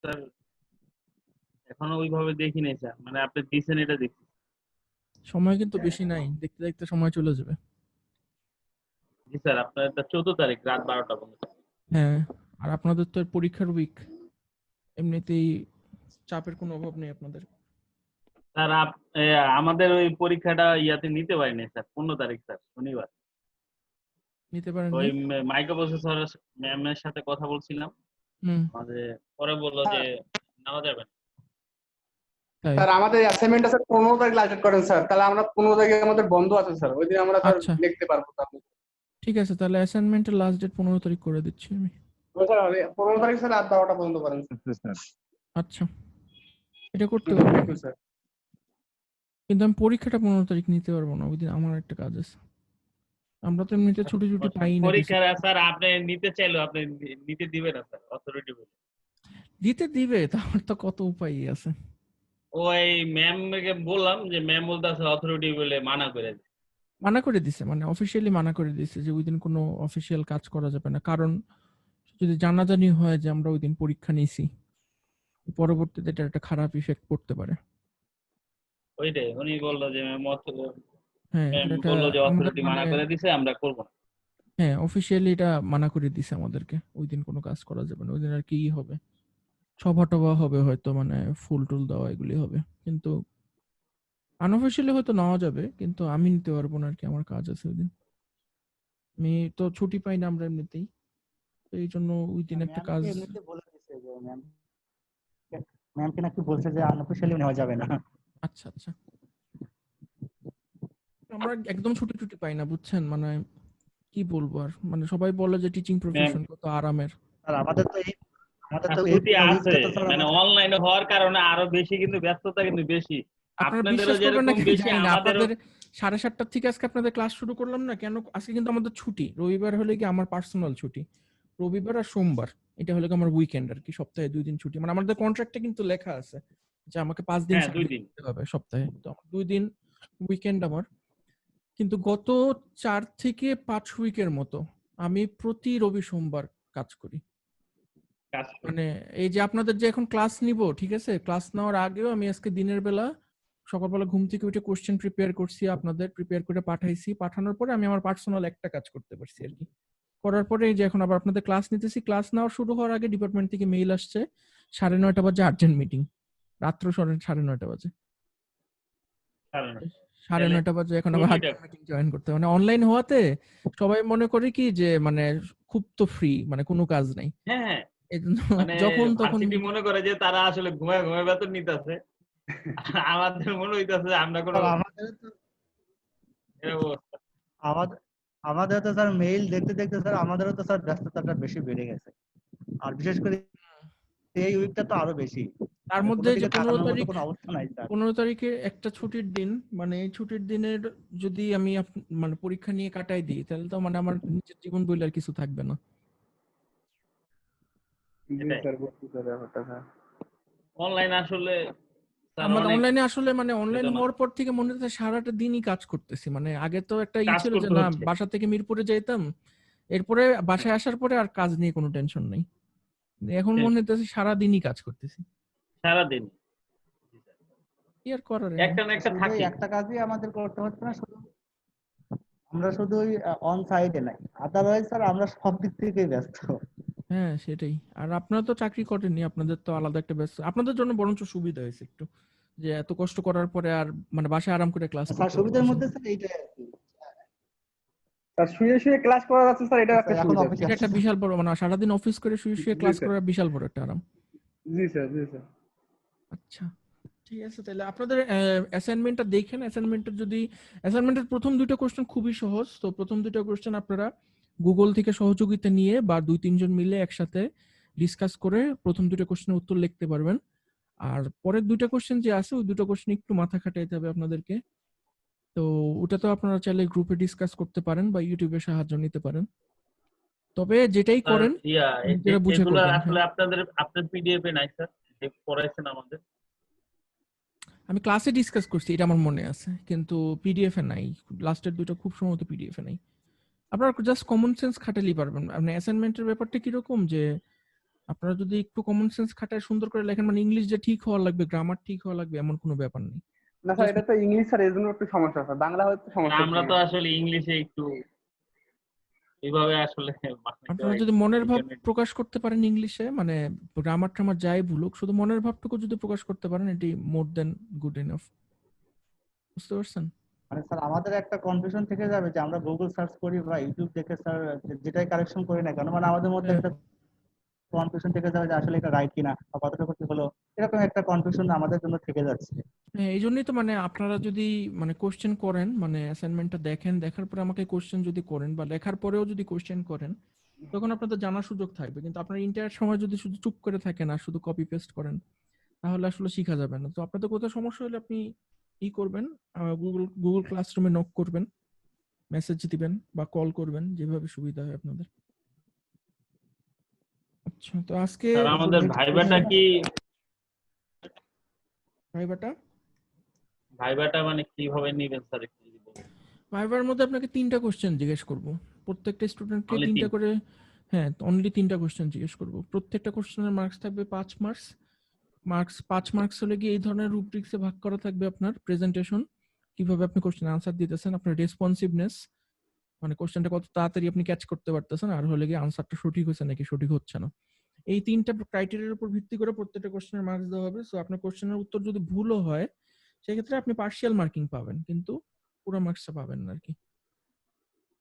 Sir এখনো ওইভাবে দেখি নাই স্যার, মানে আপনি দিয়েছেন এটা দেখি। সময় কিন্তু বেশি নাই, দেখতে দেখতে সময় চলে যাবে। জি স্যার, আপনার এটা 14 তারিখ রাত 12টা পর্যন্ত। হ্যাঁ, আর আপনাদের তো পরীক্ষার উইক, এমনিতেই চাপের কোনো অভাব নেই আপনাদের। স্যার আমাদের ওই পরীক্ষাটা ইয়াতে নিতে পারিনি স্যার, 15 তারিখ স্যার, শনিবার। নিতে ওই পারেননি? মাইক্রোপ্রসেসর ম্যামের সাথে কথা বলছিলাম, হুম। আমাদের পরে বললো যে নেওয়া যাবে না। তাই? স্যার আমাদের অ্যাসাইনমেন্টটা স্যার 15 তারিখ লাস্ট করেন স্যার, তাহলে আমরা 15 তারিখে আমাদের বন্ধ আছে স্যার, ওই দিন আমরা স্যার আচ্ছা, লিখতে পারবো তাহলে। ঠিক আছে, তাহলে অ্যাসাইনমেন্টের লাস্ট ডেট 15 তারিখ করে দিচ্ছি আমি। স্যার 15 তারিখ স্যার রাত 12টা পর্যন্ত করেন স্যার। আচ্ছা, এটা করতে পারবো, থ্যাংক ইউ স্যার। কিন্তু আমি পরীক্ষাটা 15 তারিখ নিতে পারবো না, ওই দিন আমার একটা কাজ আছে। আমরা তো এমনিতে ছুটি পাই না কিছু। পরীক্ষা স্যার আপনি নিতে চাইলো আপনি নিতে দিবে না স্যার, অথরিটি বলে। দিতে দিবে, তার তো কত উপায় আছে। ওই ম্যামকে বললাম যে ম্যাম বলতেছে অথরিটি বলে মানা করে দিচ্ছে। মানা করে দিছে, মানে অফিসিয়ালি মানা করে দিছে যে ওই দিন কোনো অফিসিয়াল কাজ করা যাবে না, কারণ যদি জানাজানি হয় যে আমরা ওই দিন পরীক্ষা নিয়েছি, পরবর্তীতে এটা একটা খারাপ ইফেক্ট পড়তে পারে। ওইটাই উনি বললো যে হ্যাঁ, ম্যাম এটা বললো যে আমাদের অথরিটি মানে, মানা করে দিছে, আমরা করবো না। হ্যাঁ অফিসিয়ালি এটা মানা করে দিছে আমাদেরকে, ওই দিন কোনো কাজ করা যাবে না। ওই দিন আর কি হবে, সভা টভা হবে হয়তো, মানে ফুল টুল দেওয়া এগুলি হবে, কিন্তু আনঅফিসিয়ালি হয়তো নেওয়া যাবে, কিন্তু আমি নিতে পারবো না আর কি, আমার কাজ আছে ওই দিন। আমি তো ছুটি পাই না আমরা এমনিতেই, তো এই জন্য ওই দিন একটা কাজ। ম্যামকে এমনিতে বলে দিয়েছে যে ম্যামকে নাকি বলছে যে আনঅফিশিয়ালি নেওয়া যাবে না। আচ্ছা আচ্ছা, আমরা একদম ছুটি পাই না বুঝছেন, মানে কি বলবো আর, মানে সবাই বলে যে টিচিং ম্যাম প্রফেশন কত আরামের। আর আমাদের তো এই ছুটি পুরো আছে, উইকটা তো স্যার মানে আমাদের অনলাইনে হওয়ার কারণে আরো বেশি কিন্তু ব্যস্ততা কিন্তু বেশি। আপনারা আপনাদেরও বিশ্বাস করবেন না যেরকম কি বেশি জানি না, আমাদেরও। আপনাদের 7:30 থেকে আজকে আপনাদের ক্লাস শুরু করলাম না কেন, আজকে কিন্তু আমাদের ছুটি, রবিবার হলে কি আমার পার্সোনাল ছুটি, রবিবার আর সোমবার, এটা হলে কি আমার উইকেন্ড আর কি, সপ্তাহে 2 দিন ছুটি, মানে আমাদের কন্ট্রাক্টে কিন্তু লেখা আছে যে আমাকে 5 দিন হ্যাঁ, 2 সার্ভিস দিন। দিতে হবে সপ্তাহে, তো আমার 2 দিন উইকেন্ড আমার। কিন্তু গত 4 থেকে 5 উইকের মতো আমি প্রতি রবি সোমবার কাজ করি। কাজ করি। মানে এই যে আপনাদের যে এখন ক্লাস নিব, ঠিক আছে, ক্লাস নেওয়ার আগেও আমি আজকে দিনের বেলা সকালবেলা ঘুম থেকে উঠে কোশ্চেন প্রিপেয়ার করছি, আপনাদের প্রিপেয়ার করে পাঠাইছি, পাঠানোর পরে আমি আমার পার্সোনাল একটা কাজ করতে পারছি আর কি। করার পরে এই যে এখন আবার আপনাদের ক্লাস নিতেছি, ক্লাস নেওয়া শুরু হওয়ার আগে ডিপার্টমেন্ট থেকে মেইল আসছে 9:30 বাজে আর্জেন্ট মিটিং, রাত্র 9:30 বাজে, কারণ সাড়ে তাহলে নয়টা বাজে এখন আবার ছুটিটা আর্জেন্ট মিটিং জয়েন করতে হবে। মানে অনলাইন হওয়াতে সবাই মনে করে কি যে মানে খুব তো ফ্রি, মানে কোনো কাজ নাই, হ্যাঁ, হ্যাঁ, এই জন্য মানে যখন তখন ভার্সিটি meeting। মনে করে যে তারা আসলে ঘুমায় ঘুমায় বেতন নিতেছে। আমাদের মনে হইতাছে যে আমরা কোনো স্যার আমাদের তো এর অবস্থা। আমাদের আমাদের তো স্যার মেইল দেখতে দেখতে স্যার আমাদেরও তো স্যার ব্যস্ততাটা বেশি বেড়ে গেছে, আর বিশেষ করে এই উইকটা তো আরো বেশি, তার মানে কোনো মধ্যে যে দিকে 15 তাকানোর মতো তারিখ, কোনো অবস্থা নাই স্যার। 15 তারিখে একটা ছুটির দিন, মানে এই ছুটির দিনের যদি আমি মানে পরীক্ষা নিয়ে কাটাই দিই, তাহলে তো মানে আমার নিজের জীবন বলে আর কিছু থাকবে না। জি এটাই স্যার, বুঝতে স্যার ব্যাপারটা স্যার। অনলাইন আসলে স্যার আমাদের অনেক অনলাইনে আসলে মানে অনলাইন বেদনা। হওয়ার পর থেকে মনে হচ্ছে সারাটা দিনই কাজ করতেছি, মানে আগে তো একটা কাজ ছিল যে করতে না হচ্ছে বাসা থেকে মিরপুরে যাইতাম, এরপরে বাসায় আসার পরে আর কাজ নিয়ে কোনো টেনশন নেই, এখন মনে হচ্ছে সারাদিনই কাজ করতেছি, সারাদিন কি আর করার। একটা না একটা শুধু থাকে। একটা কাজই আমাদের করতে হচ্ছে না, শুধু আমরা শুধুই অন সাইডে নাই, আদারওয়াইজ স্যার আমরা সব দিক থেকেই ব্যস্ত। হ্যাঁ সেটাই, আর আপনারা তো চাকরি করেননি, আপনাদের তো আলাদা একটা ব্যস্ত, আপনাদের জন্য বরঞ্চ সুবিধা হয়েছে একটু, যে এত কষ্ট করার পরে আর মানে বাসায় আরাম করে ক্লাস স্যার করতে সুবিধার পারতেছেন। মধ্যে স্যার এইটাই আর কি। স্যার শুয়ে শুয়ে ক্লাস করা যাচ্ছে স্যার, এটা একটা এখন সুবিধা অফিসে স্যার। এটা আছে একটা স্যার। বিশাল বড়, মানে সারাদিন অফিস করে শুয়ে শুয়ে জি ক্লাস স্যার, করার বিশাল বড় একটা আরাম। জি স্যার, জি স্যার। আচ্ছা, ঠিক আছে, তাহলে আপনাদের অ্যাসাইনমেন্টটা দেখেন, অ্যাসাইনমেন্টের যদি অ্যাসাইনমেন্টের প্রথম 2টা কোশ্চেন খুবই সহজ, তো প্রথম 2টা কোশ্চেন আপনারা গুগল থেকে সহযোগিতা নিয়ে বা 2-3 জন মিলে একসাথে ডিসকাস করে প্রথম 2টা কোশ্চেনের উত্তর লিখতে পারবেন। আর পরের 2টা কোশ্চেন যে আছে ওই 2টা কোশ্চেন একটু মাথা খাটাইতে হবে আপনাদেরকে, তো ওটা তো আপনারা চাইলে গ্রুপে ডিসকাস করতে পারেন বা ইউটিউবে সাহায্য নিতে পারেন, তবে যেটাই স্যার করেন নিজেরা বুঝে এগুলো করবেন। আসলে হ্যাঁ, আপনার পিডিএফ এ নাই স্যার, যে পড়াইছেন আমাদের। আমি ক্লাসে ডিসকাস করছি এটা আমার মনে আছে, কিন্তু পিডিএফ এ নাই, লাস্টের 2টা খুব সম্ভবত পিডিএফ এ নাই। আপনারা জাস্ট কমন সেন্স খাটালেই পারবেন। মানে অ্যাসাইনমেন্টের ব্যাপারটা কিরকম যে আপনারা যদি একটু কমন সেন্স খাটায় সুন্দর করে লেখেন, মানে ইংলিশ যে ঠিক হওয়া লাগবে, গ্রামার ঠিক হওয়া লাগবে এমন কোনো ব্যাপার নেই। না স্যার, Just এটা তো ইংলিশ স্যার, এর জন্য একটু সমস্যা স্যার, বাংলা হয়তো সমস্যা আমরা তো নেই। আসলে ইংলিশে একটু এইভাবে আসলে আপনারা যদি মনের ভাব প্রকাশ করতে পারেন ইংলিশে, মানে গ্রামার ট্রামার যাই ভুলুক, শুধু মনের ভাবটুকু যদি প্রকাশ করতে পারেন, এটি মোর দেন গুড এনাফ। বুঝতে পারছেন? মানে স্যার আমাদের একটা কনফিউশন থেকে যাবে যে আমরা গুগল সার্চ করি বা ইউটিউব দেখে স্যার যেটাই কারেকশন করি না কেন, মানে আমাদের মধ্যে হ্যাঁ। একটা কনফিউশন থেকে যাবে যে আসলে এটা রাইট কিনা বা কতটুকু কি হলো, এরকম একটা কনফিউশন আমাদের জন্য থেকে যাচ্ছে। হ্যাঁ, এই জন্যই তো মানে আপনারা যদি মানে কোশ্চেন করেন, মানে অ্যাসাইনমেন্টটা দেখেন, দেখার পরে আমাকে কোশ্চেন যদি করেন বা লেখার পরেও যদি কোশ্চেন করেন, তখন আপনাদের জানার সুযোগ থাকবে। কিন্তু আপনার ইন্টার সময় যদি শুধু চুপ করে থাকেন আর শুধু কপি পেস্ট করেন, তাহলে আসলে শিখা যাবে না। তো আপনাদের কোথাও সমস্যা হলে আপনি ই করবেন, গুগল ক্লাসরুমে নক করবেন, মেসেজ দিবেন বা কল করবেন, যেভাবে সুবিধা হয় আপনাদের। আচ্ছা, তো আজকে স্যার আমাদের ভাইবাটা কি, ভাইবাটা মানে কিভাবে নিবেন স্যার একটু যদি বলেন। ভাইবার মধ্যে আপনাকে 3টা কোশ্চেন জিজ্ঞেস করব, প্রত্যেকটা স্টুডেন্টকে Only 3টা 3? করে। হ্যাঁ, অনলি 3টা কোশ্চেন জিজ্ঞেস করব। প্রত্যেকটা কোশ্চেনের মার্কস থাকবে 5 মার্কস। 5 মার্কস হলে কি এই ধরনের রুব্রিক্সে ভাগ করা থাকবে আপনার প্রেজেন্টেশন, কিভাবে আপনি কোশ্চেন আনসার দিতেছেন, আপনার রেসপন্সিভনেস, মানে কোশ্চেনটা কত তাড়াতাড়ি আপনি ক্যাচ করতে পারতেছেন, আর হলে কি আনসারটা সঠিক হয়েছে নাকি সঠিক হচ্ছে না। এই 3টা ক্রাইটেরিয়ার উপর ভিত্তি করে প্রত্যেকটা কোশ্চেনের মার্কস দেওয়া হবে। সো আপনার কোশ্চেনের উত্তর যদি ভুলও হয়, সেক্ষেত্রে আপনি পার্শিয়াল মার্কিং পাবেন, কিন্তু পুরো মার্কসটা পাবেন না আর কি।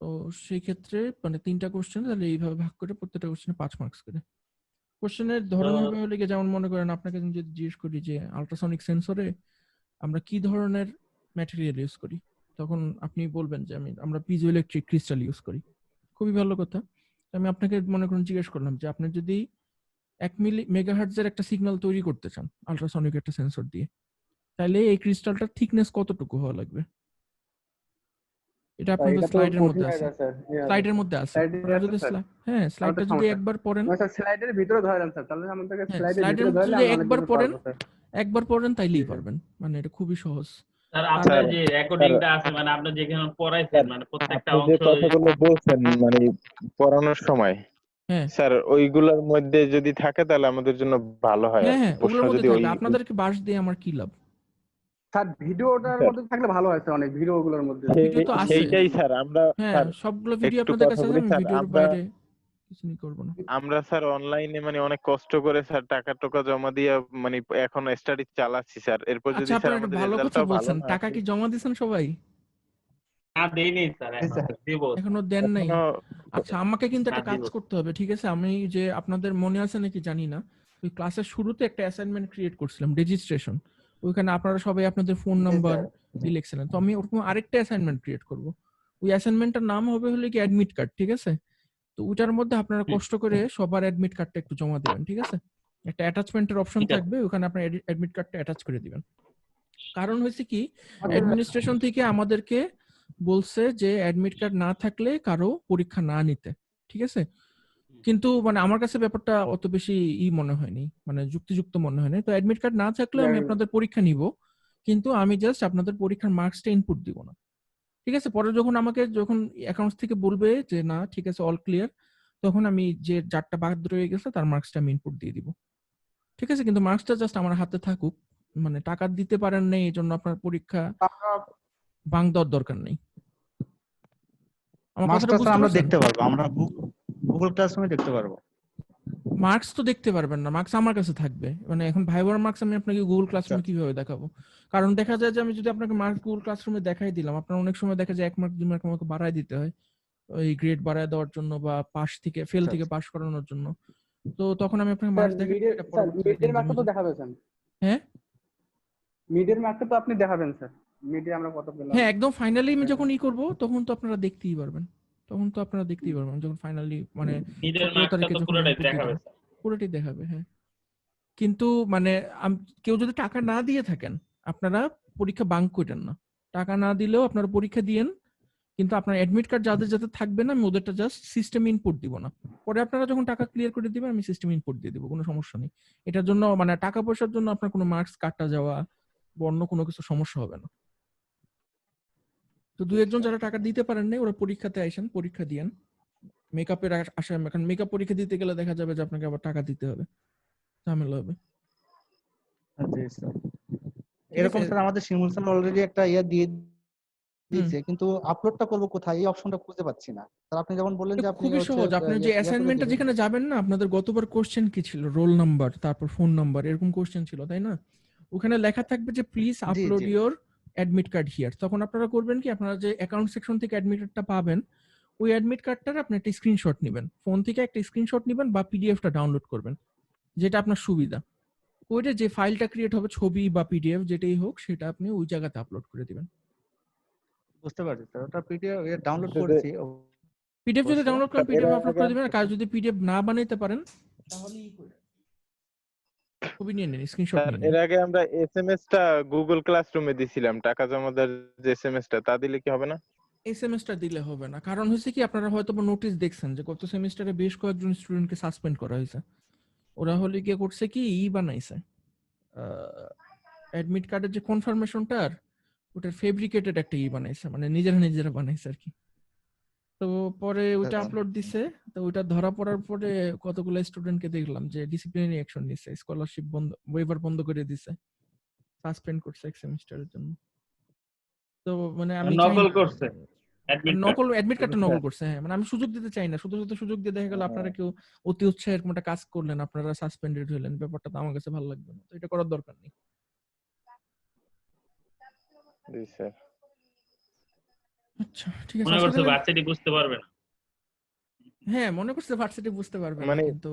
তো সেই ক্ষেত্রে মানে 3টা কোশ্চেন তাহলে এইভাবে ভাগ করে প্রত্যেকটা কোশ্চেনে 5 মার্কস করে। কোশ্চেনের ধরন হবে হলে কি, যেমন মনে করেন আপনাকে আমি যদি জিজ্ঞেস করি যে আল্ট্রাসনিক সেন্সরে আমরা কি ধরনের ম্যাটেরিয়াল ইউজ করি, তখন আপনি বলবেন যে আমরা পিজোইলেকট্রিক ক্রিস্টাল ইউজ করি। খুবই ভালো কথা। আমি আপনাকে মনে করুন জিজ্ঞেস করলাম যে আপনি যদি 1 মেগাহার্টজের একটা সিগন্যাল তৈরি করতে চান আল্ট্রাসনিক একটা সেন্সর দিয়ে, তাহলে এই ক্রিস্টালটার থিকনেস কতটুকু হওয়া লাগবে? এটা আপনাদের এটা তো স্লাইডের কঠিন মধ্যে হয়ে আছে। যায় স্যার। স্লাইডের মধ্যে আছে। স্লাইডে আপনারা আছে যদি স্যার, হ্যাঁ, তাহলে তো স্লাইডটা যদি সমস্যা। একবার পড়েন, না স্যার, স্লাইডের ভিতরে ধরেন স্যার, তাহলে আমাদেরকে হ্যাঁ, স্লাইডের স্লাইডের ভিতরে মধ্যে ধরলে যদি আমরা অনেক একবার কিছু পড়েন, পারবো স্যার। জি তাইলেই স্যার। পারবেন। মানে এটা খুবই সহজ। স্যার আর আপনার স্যার যে স্যার রেকর্ডিংটা আছে, মানে আপনি যেখানে পড়াইছেন, স্যার মানে প্রত্যেকটা আপনি যে অংশ। কথাগুলো বলছেন মানে পড়ানোর সময়, হ্যাঁ, স্যার ওইগুলোর মধ্যে যদি থাকে তাহলে আমাদের জন্য ভালো হয় আর হ্যাঁ, কি। হ্যাঁ, প্রশ্ন ওগুলোর মধ্যে যদি ওই থাকবে। আপনাদেরকে বাস দিয়ে আমার কি লাভ? স্যার ভিডিওটার স্যার মধ্যে থাকলে ভালো হয় স্যার, অনেক ভিডিওগুলোর মধ্যে। ভিডিও তো আছে। সেইটাই স্যার আমরা হ্যাঁ, স্যার সবগুলো ভিডিও একটু আপনাদের কথা কাছে আছে, বলি আমি স্যার। ভিডিওর আমরা বাইরে কিছু করব না। আমরা স্যার অনলাইনে মানে অনেক কষ্ট করে স্যার টাকা টাকা জমা দিয়ে মানে এখন স্টাডি চালাচ্ছি স্যার। এরপর আচ্ছা, যদি স্যার আপনারা একটা আমাদের ভালো কথা রেজাল্টটাও ভালো বলছেন, না টাকা আসে, কি জমা দিয়েছেন সবাই? না দেইনি স্যার, জি এখন স্যার। দিব। এখনো দেন নাই? এখনো আচ্ছা, আমাকে কিন্তু না একটা কাজ দিব। করতে হবে, ঠিক আছে? আমি যে আপনাদের মনে আছে নাকি জানি না, ওই ক্লাসের শুরুতে একটা অ্যাসাইনমেন্ট ক্রিয়েট করছিলাম, রেজিস্ট্রেশন। ওইখানে আপনারা সবাই আপনাদের ফোন জি নাম্বার স্যার। লিখছিলেন। তো আমি ওরকম আরেকটা অ্যাসাইনমেন্ট ক্রিয়েট করব। ওই অ্যাসাইনমেন্টটার নাম হবে হলে কি অ্যাডমিট কার্ড, ঠিক আছে? তো ওইটার মধ্যে আপনারা কষ্ট করে সবার অ্যাডমিট কার্ডটা একটু জমা দিবেন, ঠিক আছে? একটা অ্যাটাচমেন্টের অপশন ঠিক আছে। থাকবে, ওখানে আপনার অ্যাডমিট কার্ডটা অ্যাটাচ করে দিবেন। কারণ হয়েছে কি, আচ্ছা, অ্যাডমিনিস্ট্রেশন থেকে আমাদেরকে বলছে যে অ্যাডমিট কার্ড না থাকলে কারো পরীক্ষা না নিতে, ঠিক আছে? কিন্তু মানে আমার কাছে ব্যাপারটা অত বেশি মনে হয়নি, মানে যুক্তিযুক্ত মনে হয়নি। তো অ্যাডমিট কার্ড না থাকলে আমি আপনাদের পরীক্ষা নিব, কিন্তু আমি জাস্ট আপনাদের পরীক্ষার মার্কসটা ইনপুট দিব না, ঠিক আছে? পরে যখন যখন অ্যাকাউন্টস থেকে বলবে যে না ঠিক আছে অল ক্লিয়ার, তখন আমি যে যারটা বাদ রয়ে গেছে তার মার্কসটা আমি ইনপুট দিয়ে দিব, ঠিক আছে? কিন্তু মার্কসটা জাস্ট আমার হাতে থাকুক। মানে টাকা দিতে পারেন নাই এই জন্য আপনার পরীক্ষা আমরা ভাঙ দেওয়ার দরকার নেই। আমার কথাটা মাস্টার বুঝতে আমরা পারছেন? দেখতে পারবো, আমরা গুগল ক্লাসরুমে দেখতে পারবো। মার্কস তো দেখতে পারবেন না, মার্কস আমার কাছে থাকবে। মানে এখন ভাইবার মার্কস আমি আপনাকে গুগল আচ্ছা। ক্লাসরুমে কিভাবে দেখাবো? কারণ দেখা যায় যে আমি যদি আপনাকে মার্কস গুগল ক্লাসরুমে দেখাই দিলাম, আপনার অনেক সময় দেখা যায় 1 মার্ক 2 মার্ক আমাকে বাড়ায় দিতে হয় ওই গ্রেড বাড়ায় দেওয়ার জন্য বা পাস থেকে ফেল আচ্ছা থেকে আচ্ছা। পাস করানোর জন্য। তো তখন আমি আপনাকে স্যার মার্কস দেখাই মিডের এটা স্যার পরবর্তীতে মিডের এক্সাম মার্কটা তো হয়ে যায়। দেখাবে স্যার। হ্যাঁ, মিডের মার্কটা তো আপনি দেখাবেন স্যার, মিডে আমরা কত পেলাম। হ্যাঁ, একদম ফাইনালি আমি যখন করব তখন তো আপনারা দেখতেই পারবেন। যখন ফাইনালি মানে নিজের 17 মার্কটা তারিখে তো যখন পুরোটাই ইনপুট দিয়ে দেখাবে দেবো, স্যার। পুরোটাই দেখাবে। হ্যাঁ, কিন্তু মানে কেউ যদি টাকা না দিয়ে থাকেন, আপনারা পরীক্ষা বাঙ্ক করেন না। টাকা না দিলেও আপনারা পরীক্ষা দিয়েন, কিন্তু আপনার অ্যাডমিট কার্ড যাদের যাতে থাকবে না, আমি ওদেরটা জাস্ট সিস্টেম ইনপুট দিব না। পরে আপনারা যখন টাকা ক্লিয়ার করে দিবেন আমি সিস্টেম ইনপুট দিয়ে দিব, কোনো সমস্যা নেই। এটার জন্য মানে টাকা পয়সার জন্য আপনার কোনো মার্কস কাটা যাওয়া বা অন্য কোনো কিছু সমস্যা হবে না। তো 2-1 জন যারা টাকা দিতে পারেন নাই ওরা পরীক্ষাতে আইসেন, পরীক্ষা দিয়েন। মেকআপের আশা, কারণ মেকআপ পরীক্ষা দিতে গেলে দেখা যাবে যে আপনাকে আবার টাকা দিতে হবে, ঝামেলা হবে। জি স্যার। ঠিক এরকম আছে। স্যার আমাদের শিমুল স্যার অলরেডি একটা ইয়ে দিয়ে হুম। দিয়েছে, কিন্তু আপলোডটা করবো কোথায় এই অপশনটা খুঁজে পাচ্ছি না স্যার। আপনি যেমন বললেন এটা যে আপনি খুবই হচ্ছে সহজ। আপনার যে ইয়ে করে অ্যাসাইনমেন্টটা দিবেন। যেখানে যাবেন না, আপনাদের গতবার কোশ্চেন কি ছিল? রোল নাম্বার, তারপর ফোন নাম্বার, এরকম কোশ্চেন ছিল, তাই না? ওখানে লেখা থাকবে যে please G upload G your admit card here. তখন আপনারা করবেন কি, আপনারা যে অ্যাকাউন্ট সেকশন থেকে অ্যাডমিট কার্ডটা পাবেন, ওই অ্যাডমিট কার্ডটার আপনি একটা স্ক্রিনশট নেবেন, ফোন থেকে একটা স্ক্রিনশট নেবেন বা পিডিএফটা ডাউনলোড করবেন, যেটা আপনার সুবিধা। ওইটা যে ফাইলটা ক্রিয়েট হবে, ছবি বা পিডিএফ যেটাই হোক, সেটা আপনি ওই জায়গাতে আপলোড করে দিবেন। বুঝতে পারছি স্যার, ওটা পিডিএফ ডাউনলোড যদি করেছি পিডিএফ যদি অবশ্য। ডাউনলোড করেন, এর পিডিএফ আপলোড আগে করে দিবেন। আর কাজ যদি পিডিএফ না বানাইতে পারেন, তাহলে ছবি নিয়ে নিন, স্ক্রিনশট স্যার নিয়ে নিন। এর আগে আমরা এসএমএস টা গুগল ক্লাসরুমে দিছিলাম, টাকা জমা দেওয়ার যে এসএমএস টা, তা দিলে কি হবে না? এসএমএসটা দিলে হবে না, কারণ হচ্ছে কি, আপনারা হয়তো নোটিশ দেখছেন যে গত সেমিস্টারে বেশ কয়েকজন স্টুডেন্টকে সাসপেন্ড করা হয়েছে। ওরা হলে গিয়ে করছে কি, বানাইছে অ্যাডমিট কার্ডের যে কনফার্মেশনটার, ওটার ফেব্রিকেটেড একটা বানাইছে, মানে নিজেরা নিজেরা বানাইছে আর কি। তো পরে ওইটা আপলোড দিছে, তো ওইটা ধরা পড়ার পরে কতগুলো স্টুডেন্টকে দেখলাম যে ডিসিপ্লিনারি অ্যাকশন নিছে, স্কলারশিপ বন্ধ, ওয়েভার বন্ধ করে দিছে, সাসপেন্ড করছে এক সেমিস্টারের জন্য। তো মানে আমি চাই নকল না, করছে অ্যাডমিট কার্ড। নকল অ্যাডমিট কার্ডটা কিন্তু নকল স্যার করছে। হ্যাঁ, মানে আমি সুযোগ দিতে চাই না, শুধু শুধু সুযোগ দিয়ে দেখা গেল আপনারা কেউ অতি উৎসাহে এরকম একটা কাজ করলেন, আপনারা সাসপেন্ডেড হইলেন, ব্যাপারটা তো আমার কাছে ভালো লাগবে না, তো এটা করার দরকার নেই। জি স্যার। আচ্ছা ঠিক আছে, মনে আজকে করছে তাহলে। ভার্সিটি বুঝতে পারবে না। হ্যাঁ, মনে করছে ভার্সিটি বুঝতে পারবে না, মানে কিন্তু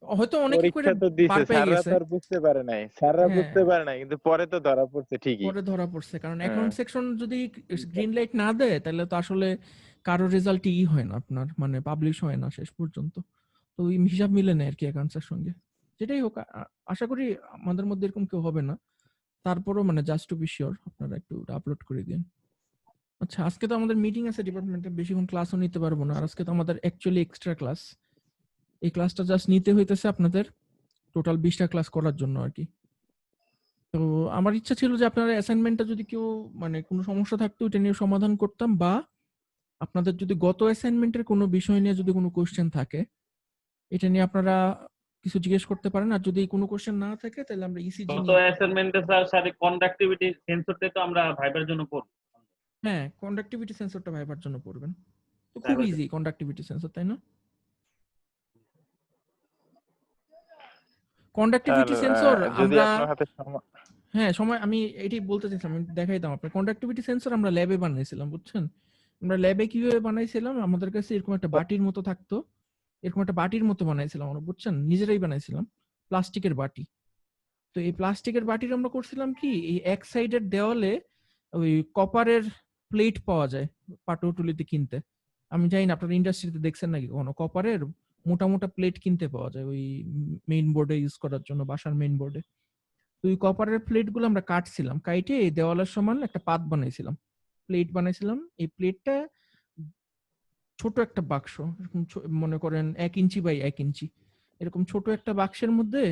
হয়তো অনেকে করে পরীক্ষা তো দিছে, পার পেয়ে স্যাররা গেছে। তো আর বুঝতে পারে নাই, স্যাররা হ্যাঁ, বুঝতে পারে নাই, কিন্তু পরে তো ধরা পড়ছে ঠিকই। পরে ধরা পড়ছে, কারণ হ্যাঁ। অ্যাকাউন্ট সেকশন যদি গ্রিন লাইট না দেয়, তাহলে তো আসলে কারো রেজাল্ট হয় না আপনার, মানে পাবলিশ হয় না শেষ পর্যন্ত। তো ওই হিসাব মিলে নেয় আর কি অ্যাকাউন্টসের সঙ্গে। যেটাই হোক, আশা করি আমাদের মধ্যে এরকম কেউ হবে না। তারপরও মানে জাস্ট টু বি শিওর আপনারা একটু আপলোড করে দিন। আচ্ছা, আজকে তো আমাদের মিটিং আছে ডিপার্টমেন্টে, বেশিক্ষণ ক্লাসও নিতে পারবো না। আর আজকে তো আমাদের অ্যাকচুয়ালি এক্সট্রা ক্লাস, এই ক্লাসটা জাস্ট নিতে হইতেছে আপনাদের টোটাল 20টা ক্লাস করার জন্য আর কি। তো আমার ইচ্ছা ছিল যে আপনারা অ্যাসাইনমেন্টটা যদি কেউ, মানে কোনো সমস্যা থাকতো এটা নিয়ে সমাধান করতাম, বা আপনাদের যদি গত অ্যাসাইনমেন্টের কোনো বিষয় নিয়ে যদি কোনো কোশ্চেন থাকে, এটা নিয়ে আপনারা কিছু জিজ্ঞেস করতে পারেন। আর যদি কোনো কোশ্চেন না থাকে, তাহলে আমরা ইসিজি গত নিয়ে। অ্যাসাইনমেন্টে স্যার সাথে কন্ডাক্টিভিটি সেন্সরটা তো আমরা ভাইবার জন্য পড়ব। হ্যাঁ, কন্ডাক্টিভিটি সেন্সরটা ভাইবার জন্য পড়বেন। তো খুব ভাইবার জন্য। ইজি কন্ডাক্টিভিটি সেন্সর, তাই না? স্যার কন্ডাক্টিভিটি সেন্সর যদি আমরা, আপনার হাতে সময়। হ্যাঁ সময় আমি এটাই বলতে চাইছিলাম, আমি দেখাইতাম আপনার। কন্ডাক্টিভিটি সেন্সর আমরা ল্যাবে বানাইছিলাম, বুঝছেন? আমরা ল্যাবে কিভাবে বানাইছিলাম, আমাদের কাছে এরকম একটা বাটির মতো থাকতো, এরকম একটা বাটির মতো বানাইছিলাম আমরা, বুঝছেন? নিজেরাই বানাইছিলাম, প্লাস্টিকের বাটি। তো এই প্লাস্টিকের বাটির আমরা করছিলাম কি, এই এক সাইডের দেওয়ালে ওই কপারের প্লেট পাওয়া যায় পাটুটুলিতে কিনতে। আমি জানি না আপনার ইন্ডাস্ট্রিতে দেখছেন নাকি কখনো, কপারের মোটা মোটা প্লেট কিনতে পাওয়া যায় ওই মেইন বোর্ডে ইউজ করার জন্য, বাসার মেইন বোর্ডে। তো ওই কপারের প্লেট গুলো আমরা কাটছিলাম, কাইটে এই দেওয়ালের সমান একটা পাত বানাইছিলাম, প্লেট বানাইছিলাম। এই প্লেটটা ছোট একটা বাক্স, এরকম মনে করেন 1 ইঞ্চি বাই 1 ইঞ্চি, এরকম ছোট একটা বাক্সের মধ্যে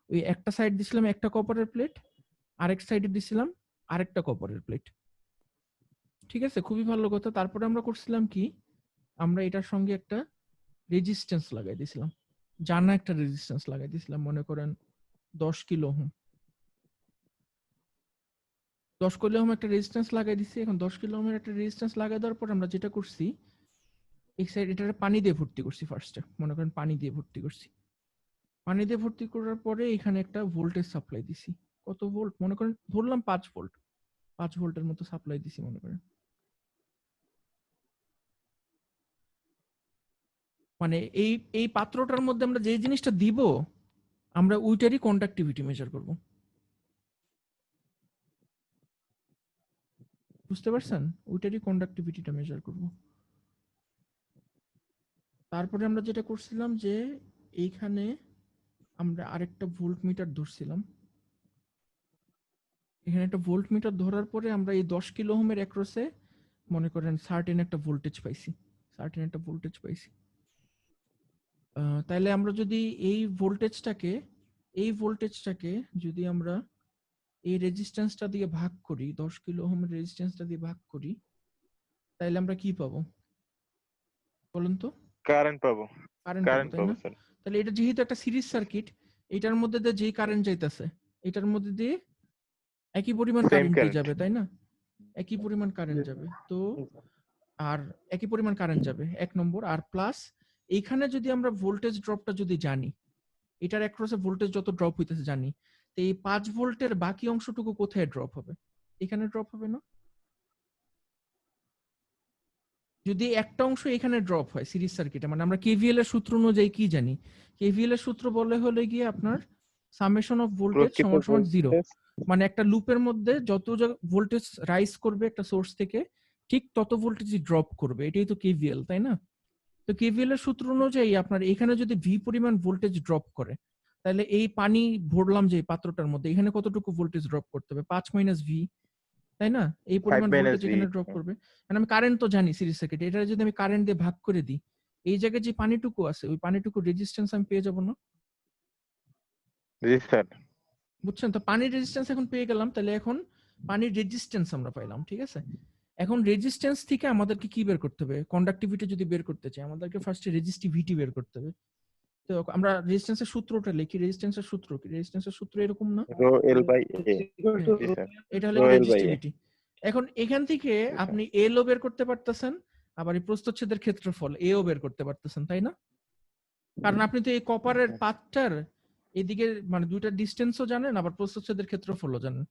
ওই একটা সাইড দিছিলাম একটা কপারের প্লেট, আরেক সাইডে দিছিলাম আরেকটা কপারের প্লেট। ঠিক আছে, খুবই ভালো কথা। তারপরে আমরা করছিলাম কি, আমরা এটার সঙ্গে একটা রেজিস্ট্যান্স লাগাই দিছিলাম, জানা একটা রেজিস্ট্যান্স লাগাই দিছিলাম, মনে করেন 10 কিলো ওহম। 10 কিলো ওহম একটা রেজিস্ট্যান্স লাগাই দিছি। এখন 10 কিলো ওহমের একটা রেজিস্ট্যান্স লাগাই দেওয়ার পর আমরা যেটা করছি, এই সাইড এটারে পানি দিয়ে ভর্তি করছি ফার্স্টে, মনে করেন পানি দিয়ে ভর্তি করছি। পানি দিয়ে ভর্তি করার পরে এখানে একটা ভোল্টেজ সাপ্লাই দিছি। কত ভোল্ট, মনে করেন ধরলাম 5 ভোল্ট, 5 ভোল্টের মতো সাপ্লাই দিছি মনে করেন। মানে এই এই পাত্রটার মধ্যে আমরা যে জিনিসটা দিব, আমরা ওইটারই কন্ডাক্টিভিটি মেজার করব, বুঝতে পারছেন? ওইটারই কন্ডাক্টিভিটিটা মেজার করব। তারপরে আমরা যেটা করছিলাম যে এইখানে আমরা আরেকটা ভোল্ট মিটার ধরছিলাম। এখানে একটা ভোল্ট মিটার ধরার পরে আমরা এই 10 কিলো ওহমের অ্যাক্রসে মনে করেন সার্টেন একটা ভোল্টেজ পাইছি, সার্টেন একটা ভোল্টেজ পাইছি। তাইলে আমরা যদি এই ভোল্টেজটাকে, এই ভোল্টেজটাকে যদি আমরা এই রেজিস্ট্যান্সটা দিয়ে ভাগ করি, 10 কিলো ওহমের রেজিস্ট্যান্সটা দিয়ে ভাগ করি, তাইলে আমরা কি পাবো বলুন তো? কারেন্ট পাবো কারেন্ট পাবো, কারেন্ট তাই পাবো না? স্যার। তাহলে এটা যেহেতু একটা সিরিজ সার্কিট, এটার মধ্যে দিয়ে যেই কারেন্ট যাইতেছে এটার মধ্যে দিয়ে একই পরিমাণ সেম কারেন্টই কারেন্ট। যাবে, তাই না? একই পরিমাণ কারেন্ট যাবে। তো আর একই পরিমাণ কারেন্ট যাবে 1 নম্বর। আর প্লাস এইখানে যদি আমরা ভোল্টেজ ড্রপটা যদি জানি, এটার অ্যাক্রসে ভোল্টেজ যত ড্রপ হইতেছে জানি, তো এই 5 ভোল্টের বাকি অংশটুকু কোথায় ড্রপ হবে? এখানে ড্রপ হবে না? যদি একটা অংশ এখানে ড্রপ হয় সিরিজ সার্কিটে, মানে আমরা কেভিএল এর সূত্র অনুযায়ী কি জানি? কেভিএল এর সূত্র বলে হলে গিয়ে আপনার সামেশন অফ ভোল্টেজ প্রকৃত সমান সমান 0। ভোল্টেজ মানে একটা লুপের মধ্যে যত ভোল্টেজ রাইজ করবে একটা সোর্স থেকে, ঠিক তত ভোল্টেজই ড্রপ করবে। এটাই তো কেভিএল, তাই না? তো কেভিএল এর সূত্র অনুযায়ী আপনার এখানে যদি ভি পরিমাণ ভোল্টেজ ড্রপ করে, তাহলে এই পানি ভরলাম যে পাত্রটার মধ্যে, এখানে কতটুকু ভোল্টেজ ড্রপ করতে হবে? 5 মাইনাস ভি, তাই না? এই 5 পরিমাণ মাইনাস ভোল্টেজ ভি। এখানে ড্রপ করবে। মানে আমি কারেন্ট তো জানি সিরিজ সার্কিট, এটা যদি আমি কারেন্ট দিয়ে ভাগ করে দিই, এই জায়গায় যে পানিটুকু আছে ওই পানিটুকু রেজিস্ট্যান্স আমি পেয়ে যাবো না? জি স্যার। বুঝছেন? তো পানির রেজিস্ট্যান্স এখন পেয়ে গেলাম, তাহলে এখন পানির রেজিস্ট্যান্স আমরা পাইলাম, ঠিক আছে? এখন রেজিস্ট্যান্স থেকে আমাদেরকে কি বের করতে হবে? কন্ডাক্টিভিটি যদি বের করতে চাই, আমাদেরকে ফার্স্টে রেজিস্টিভিটি বের করতে হবে। তো আমরা রেজিস্ট্যান্সের সূত্রটা লিখি। রেজিস্ট্যান্সের সূত্র কি? রেজিস্ট্যান্সের সূত্র এরকম না? Rho L by A. হ্যাঁ, জি স্যার। এটা হলো rho L by A. Resistivity. এখন এখান থেকে জি স্যার। আপনি এল ও বের করতে পারতেছেন, আবার এই প্রস্থচ্ছেদের ক্ষেত্রফল এ ও বের করতে পারতেছেন, তাই না? কারণ আপনি তো এই কপারের পাতটার এদিকে মানে দুইটা ডিসটেন্সও জানেন, আবার প্রস্থচ্ছেদের ক্ষেত্রফলও জানেন।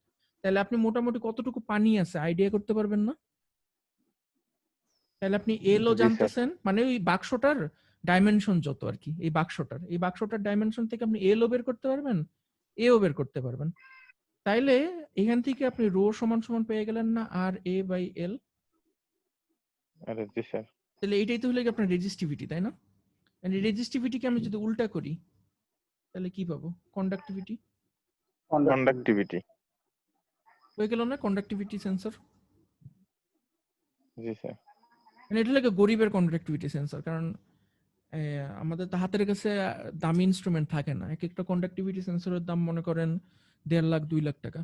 তাহলে আপনি মোটামুটি কতটুকু পানি আছে আইডিয়া করতে পারবেন না? তাহলে আপনি এল ও জি স্যার। জানতেছেন, মানে ওই বাক্সটার ডাইমেনশন যত আর কি, এই বাক্সটার ডাইমেনশন থেকে আপনি এল ও বের করতে পারবেন, এ ও বের করতে পারবেন। তাইলে এখান থেকে আপনি রো সমান সমান পেয়ে গেলেন না আর এ বাই এল। আরে জি স্যার। তাহলে এইটাই তো হলো কি আপনার রেজিস্টিভিটি, তাই না? রেজিস্টিভিটিকে আমি যদি উল্টা করি তাহলে কি পাবো? Conductivity conductivity. হয়ে গেল না? Conductivity sensor. জি স্যার। মানে এটা লাগে গরিবের কন্ডাক্টিভিটি সেন্সর, কারণ আমাদের তো হাতের কাছে দামি ইনস্ট্রুমেন্ট থাকে না। এক একটা কন্ডাক্টিভিটি সেন্সরের দাম মনে করেন 1.5 লাখ 2 লাখ টাকা।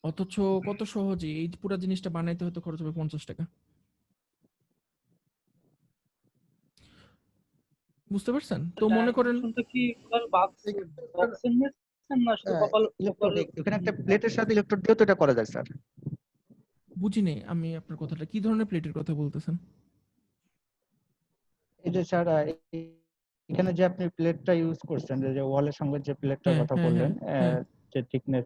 অথচ কত সহজে এই পুরো জিনিসটা বানাইতে হয়তো খরচ হবে 50 টাকা। বুঝতে পারছেন? তো মনে করেন ডাইমেনশনটা কি বক্সের নিয়েছেন না শুধু কপাল ইলেকট্রোড, এখানে একটা প্লেটের সাথে ইলেকট্রোড দিয়েও তো এটা করা যায় স্যার। বুঝিনি আমি আপনার কথাটা, কি ধরনের প্লেটের কথা বলতেছেন? এই যে স্যার এখানে যে আপনি প্লেটটা ইউজ করছেন, যে ওয়ালের সঙ্গে যে প্লেটটার হ্যাঁ কথা হ্যাঁ বললেন, হ্যাঁ যে থিকনেস,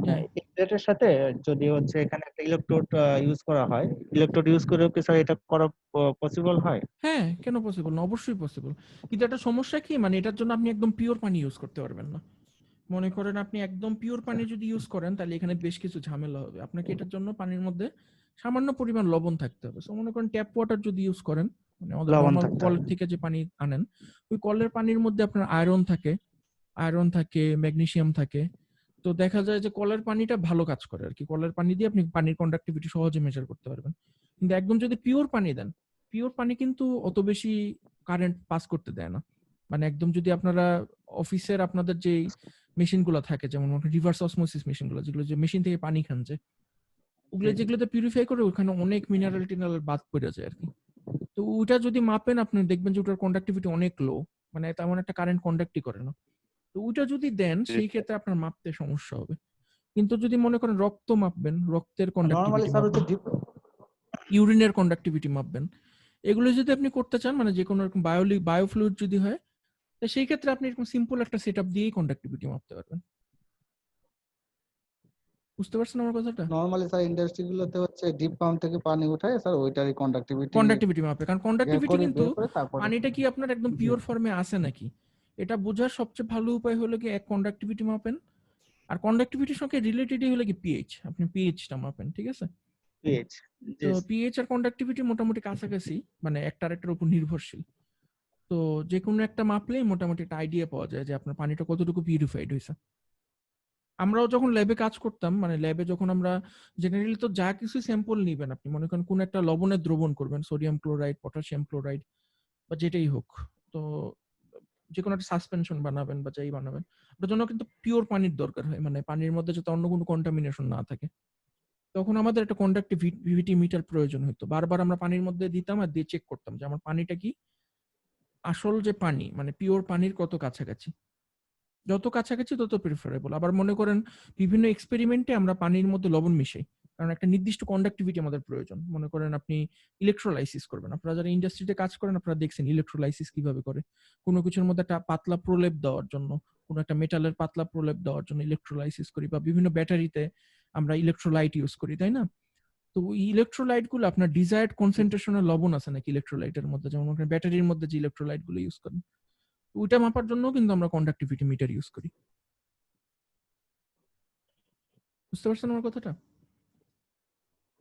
হ্যাঁ। এই প্লেটের সাথে যদি হচ্ছে এখানে একটা ইলেকট্রোড ইউজ করা হয়, ইলেকট্রোড ইউজ করেও কি স্যার এটা করা পসিবল হয়? হ্যাঁ, কেন পসিবল না? অবশ্যই পসিবল। কিন্তু একটা সমস্যা কি, মানে এটার জন্য আপনি একদম পিওর পানি ইউজ করতে পারবেন না। মনে করেন আপনি একদম পিওর পানি যদি ইউজ করেন তাহলে এখানে বেশ কিছু ঝামেলা হবে। আপনাকে এটার জন্য পানির মধ্যে সামান্য পরিমাণ লবণ থাকতে হবে। সো মনে করেন ট্যাপ ওয়াটার যদি ইউজ করেন, মানে আমাদের লবণ নরমাল থাকতে কলের হবে। থেকে যে পানি আনেন, ওই কলের পানির মধ্যে আপনার আয়রন থাকে, ম্যাগনেসিয়াম থাকে। তো দেখা যায় যে কলের পানিটা ভালো কাজ করে আর কি। কলের পানি দিয়ে আপনি পানির কন্ডাক্টিভিটি সহজে মেজার করতে পারবেন। কিন্তু একদম যদি পিওর পানি দেন, পিওর পানি কিন্তু অত বেশি কারেন্ট পাস করতে দেয় না। মানে একদম যদি আপনারা অফিসের আপনাদের যে মেশিন গুলো থাকে, যেমন রিভার্স অসমোসিস মেশিন গুলো, যেগুলো যে মেশিন থেকে পানি খান, যে ওগুলো যেগুলোতে পিউরিফাই করে, ওখানে অনেক মিনারেল টিনারেল বাদ পড়ে যায় আর কি। তো ওইটা যদি মাপেন আপনি দেখবেন যে ওটার কন্ডাক্টিভিটি অনেক লো, মানে তেমন একটা কারেন্ট কন্ডাক্টই করে না। তো ওইটা যদি দেন জি সেই স্যার। ক্ষেত্রে আপনার মাপতে সমস্যা হবে। কিন্তু যদি মনে করেন রক্ত মাপবেন, রক্তের নরমালি কন্ডাক্টিভিটি স্যার হচ্ছে মাপবেন, ইউরিনের কন্ডাক্টিভিটি মাপবেন, এগুলো যদি আপনি করতে চান, মানে যে কোনো রকম বায়োফ্লুইড যদি হয়, তো সেই ক্ষেত্রে আপনি এরকম সিম্পল একটা সেটআপ দিয়েই কন্ডাক্টিভিটি মাপতে পারবেন। বুঝতে পারছেন আমার কথাটা? নরমালি স্যার ইন্ডাস্ট্রি গুলোতে হচ্ছে ডিপ পাম্প থেকে পানি উঠায় স্যার, ওইটারই কন্ডাক্টিভিটি কন্ডাক্টিভিটি মাপে, কারণ কন্ডাক্টিভিটি কিন্তু বের করে তারপরে পানিটা কি আপনার একদম জি। পিওর ফর্মে আছে নাকি, এটা বোঝার সবচেয়ে ভালো উপায় হলো কি এক কন্ডাক্টিভিটি মাপেন, আর কন্ডাক্টিভিটির সঙ্গে রিলেটেডই হলো কি পিএইচ, আপনি পিএইচটা মাপেন, ঠিক আছে? পিএইচ। তো পিএইচ আর কন্ডাক্টিভিটি মোটামুটি কাছাকাছি, মানে একটা আরেকটার উপর নির্ভরশীল। তো যে কোনো একটা মাপলেই মোটামুটি একটা আইডিয়া পাওয়া যায় যে আপনার পানিটা কতটুকু পিউরিফাইড হয়েছে। আমরাও যখন ল্যাবে কাজ করতাম, মানে ল্যাবে যখন আমরা জেনারেলি তো যা কিছু স্যাম্পল নিবেন, আপনি মনে করেন কোন একটা লবণের দ্রবণ করবেন, সোডিয়াম ক্লোরাইড, পটাশিয়াম ক্লোরাইড বা যেটাই হোক, তো যে কোনো একটা সাসপেনশন বানাবেন বা যাই বানাবেন, ওটার জন্য কিন্তু পিওর পানির দরকার হয়, মানে পানির মধ্যে যাতে অন্য কোনো কন্টামিনেশন না থাকে। তখন আমাদের একটা কন্ডাক্টিভিটি মিটার প্রয়োজন হতো। বারবার আমরা পানির মধ্যে দিতাম আর দিয়ে চেক করতাম যে আমার পানিটা কি আসল যে পানি মানে পিওর পানির কত কাছাকাছি। যত কাছাকাছি তত প্রিফারেবল। আবার মনে করেন বিভিন্ন এক্সপেরিমেন্টে আমরা পানির মধ্যে লবণ মিশাই, কারণ একটা নির্দিষ্ট কন্ডাক্টিভিটি আমাদের প্রয়োজন। মনে করেন আপনি ইলেকট্রোলাইসিস করবেন, আপনারা যারা ইন্ডাস্ট্রিতে কাজ করেন আপনারা দেখছেন ইলেকট্রোলাইসিস কিভাবে করে। কোনো কিছুর মধ্যে একটা পাতলা প্রলেপ দেওয়ার জন্য, কোনো একটা মেটালের পাতলা প্রলেপ দেওয়ার জন্য ইলেকট্রোলাইসিস করি, বা বিভিন্ন ব্যাটারিতে আমরা ইলেকট্রোলাইট ইউজ করি, তাই না? তো এই ইলেকট্রোলাইট গুলো আপনার ডিজায়ার্ড কনসেন্ট্রেশনের লবণ আছে নাকি ইলেকট্রোলাইটের মধ্যে, যেমন ব্যাটারির মধ্যে যে ইলেকট্রোলাইট গুলো ইউজ করেন, ওইটা মাপার জন্য কিন্তু আমরা কন্ডাক্টিভিটি মিটার ইউজ করি। বুঝতে পারছেন আমার কথাটা?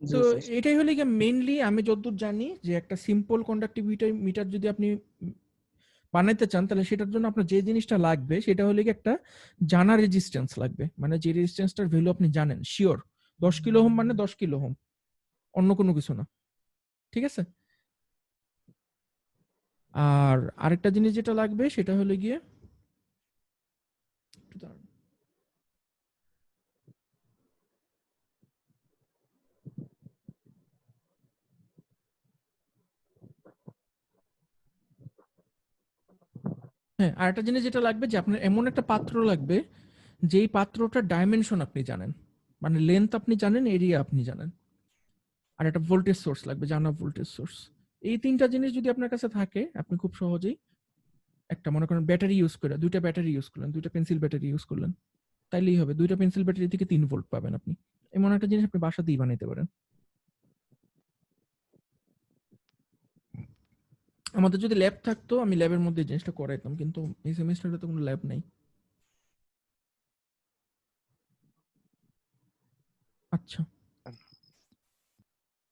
জি তো স্যার। এটাই হলো গিয়ে মেইনলি আমি যতদূর জানি যে একটা সিম্পল কন্ডাক্টিভিটি মিটার যদি আপনি বানাইতে চান তাহলে সেটার জন্য আপনার যে জিনিসটা লাগবে সেটা হলো গিয়ে একটা জানা রেজিস্ট্যান্স লাগবে, মানে যে রেজিস্ট্যান্সটার ভ্যালু আপনি জানেন শিওর। 10 কিলো ওহম মানে 10 কিলো ওহম, অন্য কোনো কিছু না। ঠিক আছে? আর আরেকটা জিনিস যেটা লাগবে সেটা হলো গিয়ে একটু দাঁড়ান। হ্যাঁ, আরেকটা জিনিস যেটা লাগবে যে আপনার এমন একটা পাত্র লাগবে যেই পাত্রটার ডাইমেনশন আপনি জানেন, মানে লেন্থ আপনি জানেন, এরিয়া আপনি জানেন। আর একটা ভোল্টেজ সোর্স লাগবে, জানা ভোল্টেজ সোর্স। এই তিনটা জিনিস যদি আপনার কাছে থাকে আপনি খুব সহজেই একটা মনে করেন ব্যাটারি ইউজ করে, দুইটা ব্যাটারি ইউজ করলেন, দুইটা পেন্সিল ব্যাটারি ইউজ করলেন, তাইলেই হবে। দুইটা পেন্সিল ব্যাটারি থেকে 3 ভোল্ট পাবেন আপনি। এমন একটা জিনিস আপনি বাসাতেই বানাইতে পারেন। আমাদের যদি ল্যাব থাকতো আমি ল্যাবের মধ্যে এই জিনিসটা করাইতাম, কিন্তু এই সেমিস্টারে তো কোনো ল্যাব নাই। আচ্ছা,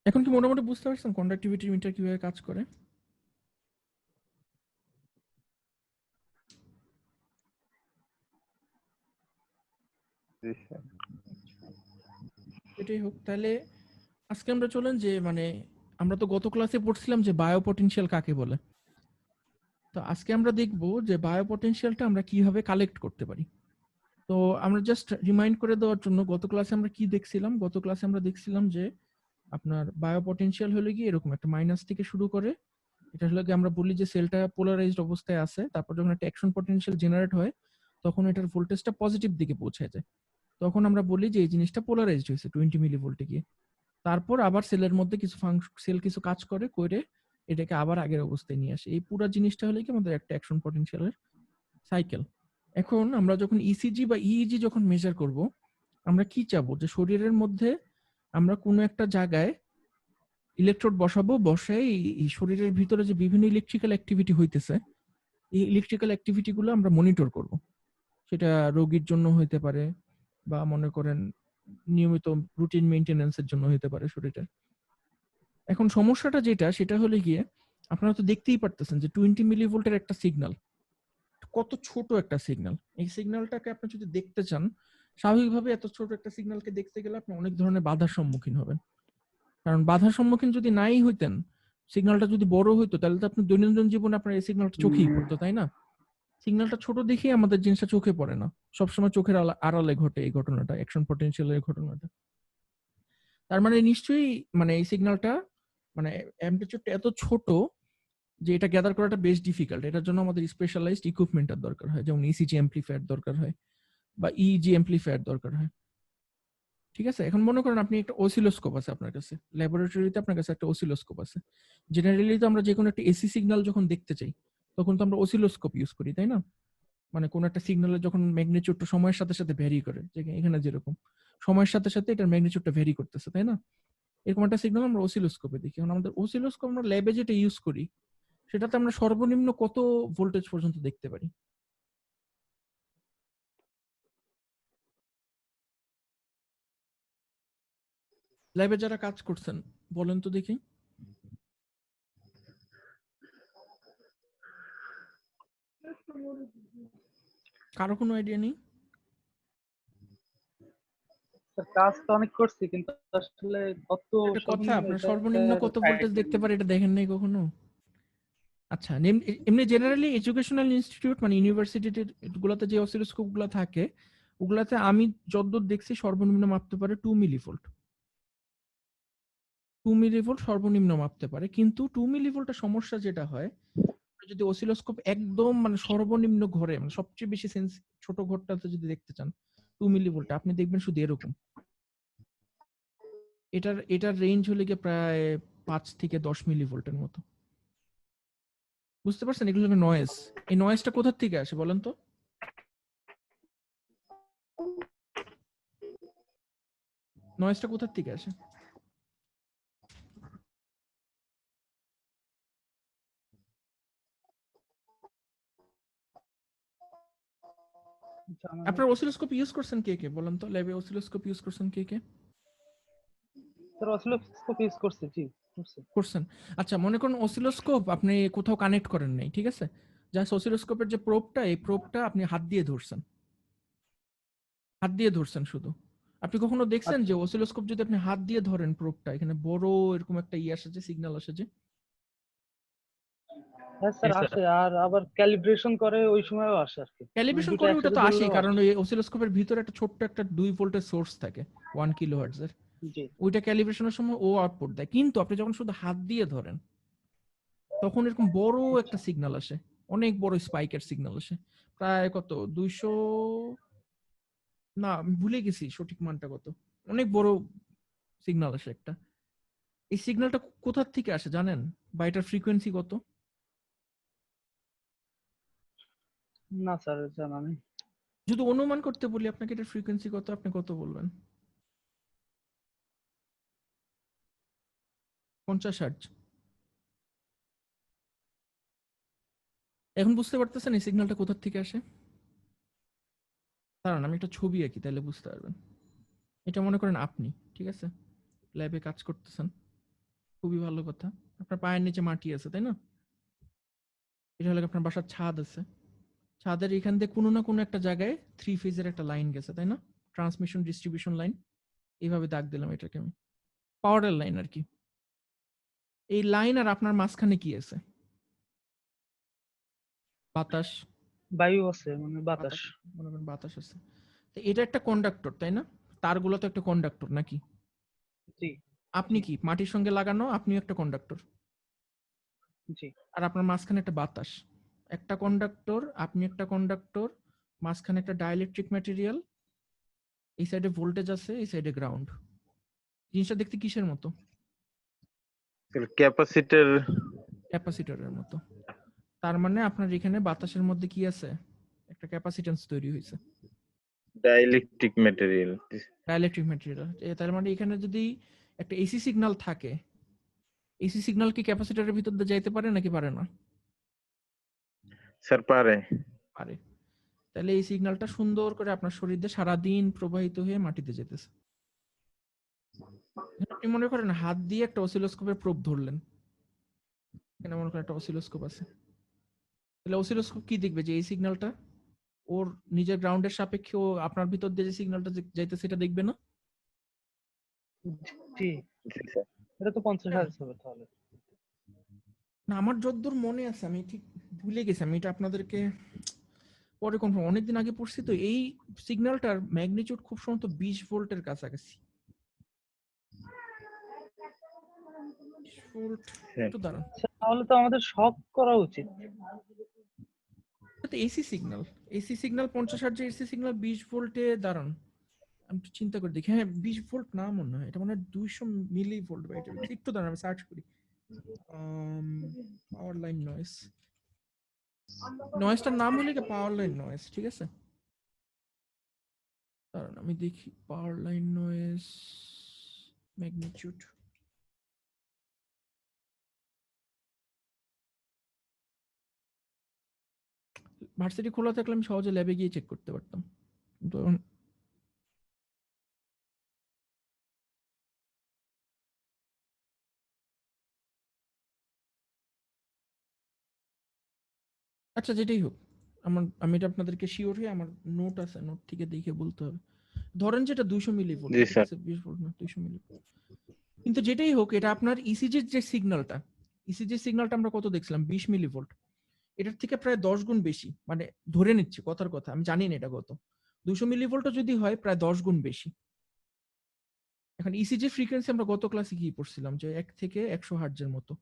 এখন কি মোটামুটি বুঝতে পারছেন কন্ডাক্টিভিটি মিটার কিভাবে কাজ করে? জি স্যার। এটাই হোক তাহলে। আজকে আমরা চলেন যে মানে আমরা তো গত ক্লাসে পড়ছিলাম যে বায়ো পটেনশিয়াল কাকে বলে। তো আজকে আমরা দেখব যে বায়ো পটেনশিয়ালটা আমরা কিভাবে কালেক্ট করতে পারি। তো আমরা জাস্ট রিমাইন্ড করে দেওয়ার জন্য গত ক্লাসে আমরা কি দেখছিলাম, গত ক্লাসে আমরা দেখছিলাম যে আপনার বায়ো পটেনশিয়াল হলো কি এরকম একটা মাইনাস থেকে শুরু করে, এটা হলো কি আমরা বলি যে সেলটা পোলারাইজড অবস্থায় আছে, তারপর যখন একটা অ্যাকশন পটেনশিয়াল জেনারেট হয় তখন এটার ভোল্টেজটা পজিটিভ দিকে পৌঁছে যায়, তখন আমরা বলি যে এই জিনিসটা পোলারাইজড হয়েছে 20 মিলিভোল্টে গিয়ে। তারপর আবার সেলের মধ্যে কিছু সেল কিছু কাজ করে করে এটাকে আবার আগের অবস্থায় নিয়ে আসে। এই পুরো জিনিসটা হলো কি আমাদের একটা অ্যাকশন পটেনশিয়ালের সাইকেল। এখন আমরা যখন ইসিজি বা ইইজি যখন মেজার করব আমরা কি চাবো যে শরীরের মধ্যে আমরা কোনো একটা জায়গায় ইলেকট্রোড বসাবো, বসাই এই শরীরের ভিতরে যে বিভিন্ন ইলেকট্রিক্যাল অ্যাক্টিভিটি হইতেছে এই ইলেকট্রিক্যাল অ্যাক্টিভিটি গুলো আমরা মনিটর করব। সেটা রোগীর জন্য হইতে পারে বা মনে করেন নিয়মিত রুটিন মেইনটেনেন্সের জন্য হইতে পারে শরীরের। এখন সমস্যাটা যেটা সেটা হলে গিয়ে আপনারা তো দেখতেই পারতেছেন যে 20 মিলিভোল্টের একটা সিগন্যাল কত ছোট একটা সিগন্যাল। এই সিগন্যালটাকে আপনি যদি দেখতে চান স্বাভাবিকভাবে এত ছোট একটা সিগন্যালকে দেখতে গেলে আপনি অনেক ধরনের বাধার সম্মুখীন হবেন, কারণ বাধার সম্মুখীন যদি নাই হইতেন, সিগন্যালটা যদি বড় হইতো তাহলে তো আপনার দৈনন্দিন জীবনে আপনার এই সিগন্যালটা চোখেই পড়তো, তাই না? সিগন্যালটা ছোট দেখেই আমাদের জিনিসটা চোখে পড়ে না, সবসময় চোখের আড়ালে ঘটে এই ঘটনাটা, অ্যাকশন পটেনশিয়ালের ঘটনাটা। তার মানে নিশ্চয়ই মানে এই সিগন্যালটা মানে অ্যাম্পলিটিউডটা এত ছোট যে এটা গ্যাদার করাটা বেশ ডিফিকাল্ট। এটার জন্য আমাদের স্পেশালাইজড ইকুইপমেন্টের দরকার হয়, যেমন ইসিজি অ্যাম্পলিফায়ার দরকার হয় বা ইইজি অ্যাম্পলিফায়ার দরকার হয়। ঠিক আছে? এখন মনে করেন আপনি একটা অসিলোস্কোপ আছে আপনার কাছে, ল্যাবরেটরিতে আপনার কাছে একটা অসিলোস্কোপ আছে। জেনারেলি তো আমরা যে কোনো একটা এসি সিগন্যাল যখন দেখতে চাই তখন তো আমরা অসিলোস্কোপ ইউজ করি, তাই না? মানে কোন একটা সিগন্যালের যখন ম্যাগনিটিউডটা সময়ের সাথে সাথে ভ্যারি করে, যে এখানে যেরকম সময়ের সাথে সাথে এটার ম্যাগনিটিউডটা ভ্যারি করতেছে, তাই না? এরকম একটা সিগন্যাল আমরা অসিলোস্কোপে দেখি। এখন আমাদের অসিলোস্কোপ আমরা ল্যাবে যেটা ইউজ করি সেটাতে আমরা সর্বনিম্ন কত ভোল্টেজ পর্যন্ত দেখতে পারি? ল্যাবে যারা কাজ করছেন বলেন তো দেখি। কারো কোনো আইডিয়া নেই? স্যার কাজ তো অনেক করছি কিন্তু আসলে কত একটা কথা, সর্বনিম্ন আপনার এটা সর্বনিম্ন কত ভোল্টেজ idea দেখতে নেই। পারে এটা দেখেন নাই কখনো? আচ্ছা, এমনি জেনারেলি এডুকেশনাল ইনস্টিটিউট মানে ইউনিভার্সিটি গুলোতে যে অসিলোস্কোপ গুলো থাকে ওগুলাতে আমি যতদূর দেখছি সর্বনিম্ন মাপতে পারে 2 মিলিভোল্ট। 2 মিলিভোল্ট সর্বনিম্ন মাপতে পারে, কিন্তু 2 মিলিভোল্টের সমস্যা যেটা হয়, যদি অসিলোস্কোপ একদম মানে সর্বনিম্ন ঘরে মানে সবচেয়ে বেশি ছোট ঘরটাতে যদি দেখতে চান 2 মিলিভোল্ট, আপনি দেখবেন শুধু এরকম। এটার রেঞ্জ হলে গিয়ে প্রায় 5 থেকে 10 মিলিভোল্টের মতো। বুঝতে পারছেন? এগুলো নয়েজ। এই নয়েজটা কোথা থেকে আসে বলেন তো? নয়েজটা কোথা থেকে আসে? জানা আপনার অসিলোস্কোপ ইউজ করছেন কে কে বলেন তো? ল্যাবে অসিলোস্কোপ ইউজ করছেন কে কে? স্যার অসিলোস্কোপ ইউজ করছে, জি করছে। করছেন। আচ্ছা, মনে করুন অসিলোস্কোপ আপনি কোথাও কানেক্ট করেন নাই, ঠিক আছে? জাস্ট অসিলোস্কোপের যে প্রোবটা, এই প্রোবটা আপনি হাত দিয়ে ধরছেন। হাত দিয়ে ধরছেন শুধু। আপনি কখনো দেখছেন যে অসিলোস্কোপ যদি আপনি হাত দিয়ে ধরেন প্রোবটা, এখানে বড় এরকম একটা আসে যে সিগন্যাল আসে যে? হ্যাঁ স্যার জি, স্যার। আসে, আর আবার ক্যালিব্রেশন করে ওই সময়ও আসে আর কি। ক্যালিব্রেশন দুটো করে ওটা একসাথে তো আসেই, ধরলেও কারণ আসে। ওই অসিলোস্কোপের ভিতরে একটা ছোট্ট একটা 2 ভোল্টের সোর্স থাকে 1 কিলোহার্টজ এর। জি ওইটা ক্যালিব্রেশনের সময় ও আউটপুট দেয়। কিন্তু আপনি যখন শুধু হাত দিয়ে ধরেন তখন এরকম বড় একটা সিগন্যাল আসে, অনেক বড় স্পাইকের সিগন্যাল আসে। প্রায় কত 200, না আমি ভুলে গেছি সঠিক মানটা কত, অনেক বড় সিগন্যাল আসে একটা। এই সিগন্যালটা কোথা থেকে আসে জানেন? বা এটার ফ্রিকোয়েন্সি কত? না স্যার জানা নেই। যদি অনুমান করতে বলি আপনাকে এটার ফ্রিকোয়েন্সি কত, আপনি কত বলবেন? 50 হার্টজ। এখন বুঝতে পারতেছেন এই সিগন্যালটা কোথা থেকে আসে? দাঁড়ান আমি একটা ছবি আঁকি, তাহলে বুঝতে পারবেন। এটা মনে করেন আপনি, ঠিক আছে, ল্যাবে কাজ করতেছেন, খুবই ভালো কথা। আপনার পায়ের নিচে মাটি আছে, তাই না? এটা হলো আপনার বাসার ছাদ আছে। ছাদের এখান দিয়ে কোনো না কোনো একটা জায়গায় 3 ফেজের একটা লাইন গেছে, তাই না? ট্রান্সমিশন ডিস্ট্রিবিউশন লাইন, এইভাবে দাগ দিলাম এটাকে আমি, পাওয়ারের লাইন আর কি। এই লাইন আর আপনার মাঝখানে কি আছে? বাতাস। বায়ু আছে, মানে বাতাস। মনে করেন বাতাস আছে। তো এটা একটা কন্ডাক্টর, তাই না? তারগুলো তো একটা কন্ডাক্টর নাকি? জি আপনি কি মাটির সঙ্গে লাগানো, আপনিও একটা কন্ডাক্টর। জি আর আপনার মাঝখানে একটা বাতাস, একটা কন্ডাক্টর, আপনি একটা কন্ডাক্টর, মাঝখানে একটা ডাইইলেকট্রিক ম্যাটেরিয়াল, এই সাইডে ভোল্টেজ আছে, এই সাইডে গ্রাউন্ড। জিনিসটা দেখতে কিসের মতো? ক্যাপাসিটর। ক্যাপাসিটরের মতো। তার মানে আপনার এখানে বাতাসের মধ্যে কি আছে? একটা ক্যাপাসিট্যান্স তৈরি হয়েছে, ডাইইলেকট্রিক ম্যাটেরিয়াল। Dielectric material. তার মানে এখানে যদি একটা এসি সিগন্যাল থাকে, এসি সিগন্যাল কি ক্যাপাসিটরের ভিতর দিয়ে যাইতে পারে নাকি পারে না? স্যার পারে। পারে। তাহলে এই সিগন্যালটা সুন্দর করে আপনার শরীর দিয়ে সারাদিন প্রবাহিত হয়ে মাটিতে যেতেছে। আপনি মনে করেন হাত দিয়ে একটা অসিলোস্কোপের প্রোব ধরলেন, এখানে মনে করেন একটা অসিলোস্কোপ আছে, তাহলে অসিলোস্কোপ কি দেখবে? যে এই সিগন্যালটা ওর নিজের গ্রাউন্ডের সাপেক্ষে ও আপনার ভিতর দিয়ে যে সিগন্যালটা যাইতেছে সেটা দেখবে না? জি, জি স্যার। এটা তো 50 হার্টজ হবে তাহলে। না, আমার যতদূর মনে আছে, আমি ঠিক ভুলে গেছি, আমি এটা আপনাদেরকে পরে কনফার্ম, অনেকদিন আগে পড়ছি তো। এই সিগন্যালটার ম্যাগনিটিউড খুব সম্ভবত 20 ভোল্টের কাছাকাছি। 20 ভোল্ট, একটু দাঁড়ান। আচ্ছা, তাহলে তো আমাদের শক করা উচিত। এটা এসি সিগন্যাল, এসি সিগন্যাল 50 হার্টজের এসি সিগন্যাল 20 ভোল্টে, দাঁড়ান আমি একটু চিন্তা করে দেখি। হ্যাঁ 20 ভোল্ট না মনে হয়, এটা মনে হয় 200 মিলি ভোল্ট বা এটা, একটু দাঁড়ান আমি সার্চ করি। পাওয়ার লাইন নয়েজ, নয়েজটার নাম হলে কি পাওয়ার লাইন নয়েজ, ঠিক আছে? দাঁড়ান আমি দেখি পাওয়ার লাইন নয়েজ ম্যাগনিটিউড। ভার্সিটি খোলা থাকলে আমি সহজে ল্যাবে গিয়ে চেক করতে পারতাম, কিন্তু এখন আচ্ছা যেটাই হোক, আমি এটা আপনাদেরকে শিওর হয়ে আমার নোট আছে, নোট থেকে দেখে বলতে হবে। ধরেন যেটা 200 মিলি ভোল্ট, জি ঠিক স্যার। আছে, 20 ভোল্ট না, 200 মিলি। কিন্তু যেটাই হোক, এটা আপনার ইসিজির যে সিগন্যালটা, ইসিজির সিগন্যালটা আমরা কত দেখছিলাম? 20 মিলি ভোল্ট। এটার থেকে প্রায় 10 গুণ বেশি, মানে ধরে নিচ্ছি কথার কথা, আমি জানি না এটা কত। 200 মিলি ভোল্টও যদি হয় প্রায় 10 গুণ বেশি। এখন ইসিজি ফ্রিকোয়েন্সি আমরা গত ক্লাসে কি পড়ছিলাম যে 1 থেকে 100 হার্টজের মতো।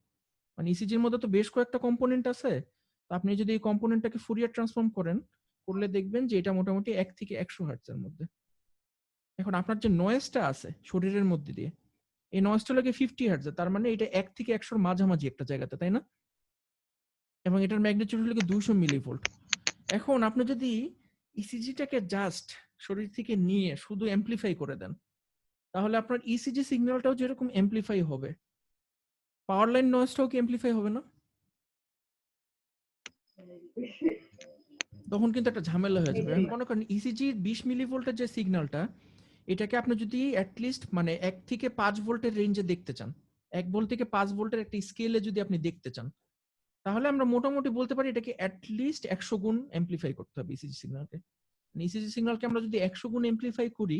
মানে ইসিজির মধ্যে তো বেশ কয়েকটা কম্পোনেন্ট আছে। তো আপনি যদি এই কম্পোনেন্টটাকে ফুরিয়ার ট্রান্সফর্ম করেন, করলে দেখবেন যে এটা মোটামুটি 1 থেকে 100 হার্টজের মধ্যে। এখন আপনার যে নয়েজটা আছে শরীরের মধ্যে দিয়ে, এই নয়েজটা লাগে 50 হার্টজে। তার মানে এটা 1 থেকে 100 এর মাঝামাঝি একটা জায়গাতে, তাই না? এবং এটার ম্যাগনিটিউড হলো 200 মিলিভোল্ট। এখন আপনি যদি ইসিজিটাকে জাস্ট শরীর থেকে নিয়ে শুধু অ্যামপ্লিফাই করে দেন, তাহলে আপনার ইসিজি সিগন্যালটাও যেরকম অ্যামপ্লিফাই হবে, পাওয়ার লাইন নয়েজটাও কি অ্যামপ্লিফাই হবে না? তখন কিন্তু একটা ঝামেলা হয়ে যাবে। এখন মনে করেন ইসিজি 20 মিলিভোল্টের যে সিগন্যালটা, এটাকে আপনি যদি অ্যাটলিস্ট মানে 1 থেকে 5 ভোল্টের রেঞ্জে দেখতে চান, 1 ভোল্ট থেকে 5 ভোল্টের একটা স্কেলে যদি আপনি দেখতে চান, তাহলে আমরা মোটামুটি বলতে পারি এটাকে অ্যাটলিস্ট 100 গুণ অ্যামপ্লিফাই করতে হবে ইসিজি সিগন্যালকে। ইসিজি সিগন্যালকে আমরা যদি 100 গুণ অ্যামপ্লিফাই করি,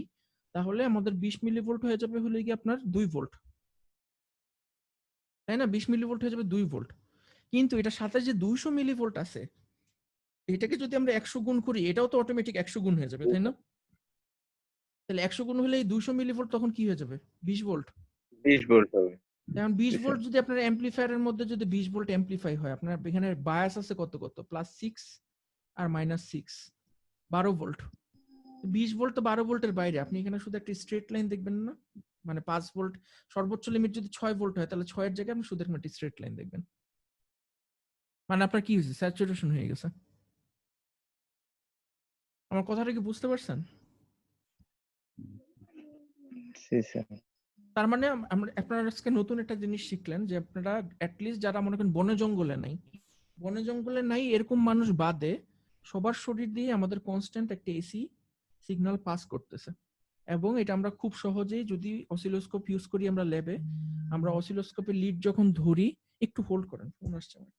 তাহলে আমাদের 20 মিলিভোল্ট হয়ে যাবে হলো কি আপনার 2 ভোল্ট, তাই না? 20 মিলিভোল্ট হয়ে যাবে 2 ভোল্ট। কিন্তু এটার সাথে যে 200 মিলিভোল্ট আছে, এটাকে যদি আমরা 100 গুণ করি, এটাও তো অটোমেটিক 100 গুণ হয়ে যাবে, তাই না? তাহলে 100 গুণ হলে এই 200 মিলিভোল্ট তখন কি হয়ে যাবে? 20 ভোল্ট। 20 ভোল্ট হবে। এখন 20 জি স্যার। ভোল্ট যদি আপনার অ্যামপ্লিফায়ারের মধ্যে যদি 20 ভোল্ট অ্যামপ্লিফাই হয়, আপনার এখানে বায়াস আছে কত +6 আর -6, 12 ভোল্ট। 20 ভোল্ট তো 12 ভোল্টের বাইরে। আপনি এখানে শুধু একটা স্ট্রেট লাইন দেখবেন না? মানে 5 ভোল্ট সর্বোচ্চ লিমিট যদি 6 ভোল্ট হয়, তাহলে 6 এর জায়গায় আপনি শুধু এরকম একটা স্ট্রেট লাইন দেখবেন। মানে আপনার কি হয়েছে? স্যাচুরেশন হয়ে গেছে। আমার কথাটা কি বুঝতে পারছেন? জি স্যার। তার মানে আপনারা আজকে নতুন একটা জিনিস শিখলেন যে আপনারা লিস্ট যারা মনে করেন বনে জঙ্গলে নাই এরকম মানুষ বাদে সবার শরীর দিয়ে আমাদের কনস্ট্যান্ট একটা এসি সিগন্যাল পাস করতেছে। এবং এটা আমরা খুব সহজেই যদি অসিলোস্কোপ ইউজ করি আমরা ল্যাবে, আমরা অসিলোস্কোপের লিড যখন ধরি, একটু হোল্ড করেন, ফোন আসছে আমার।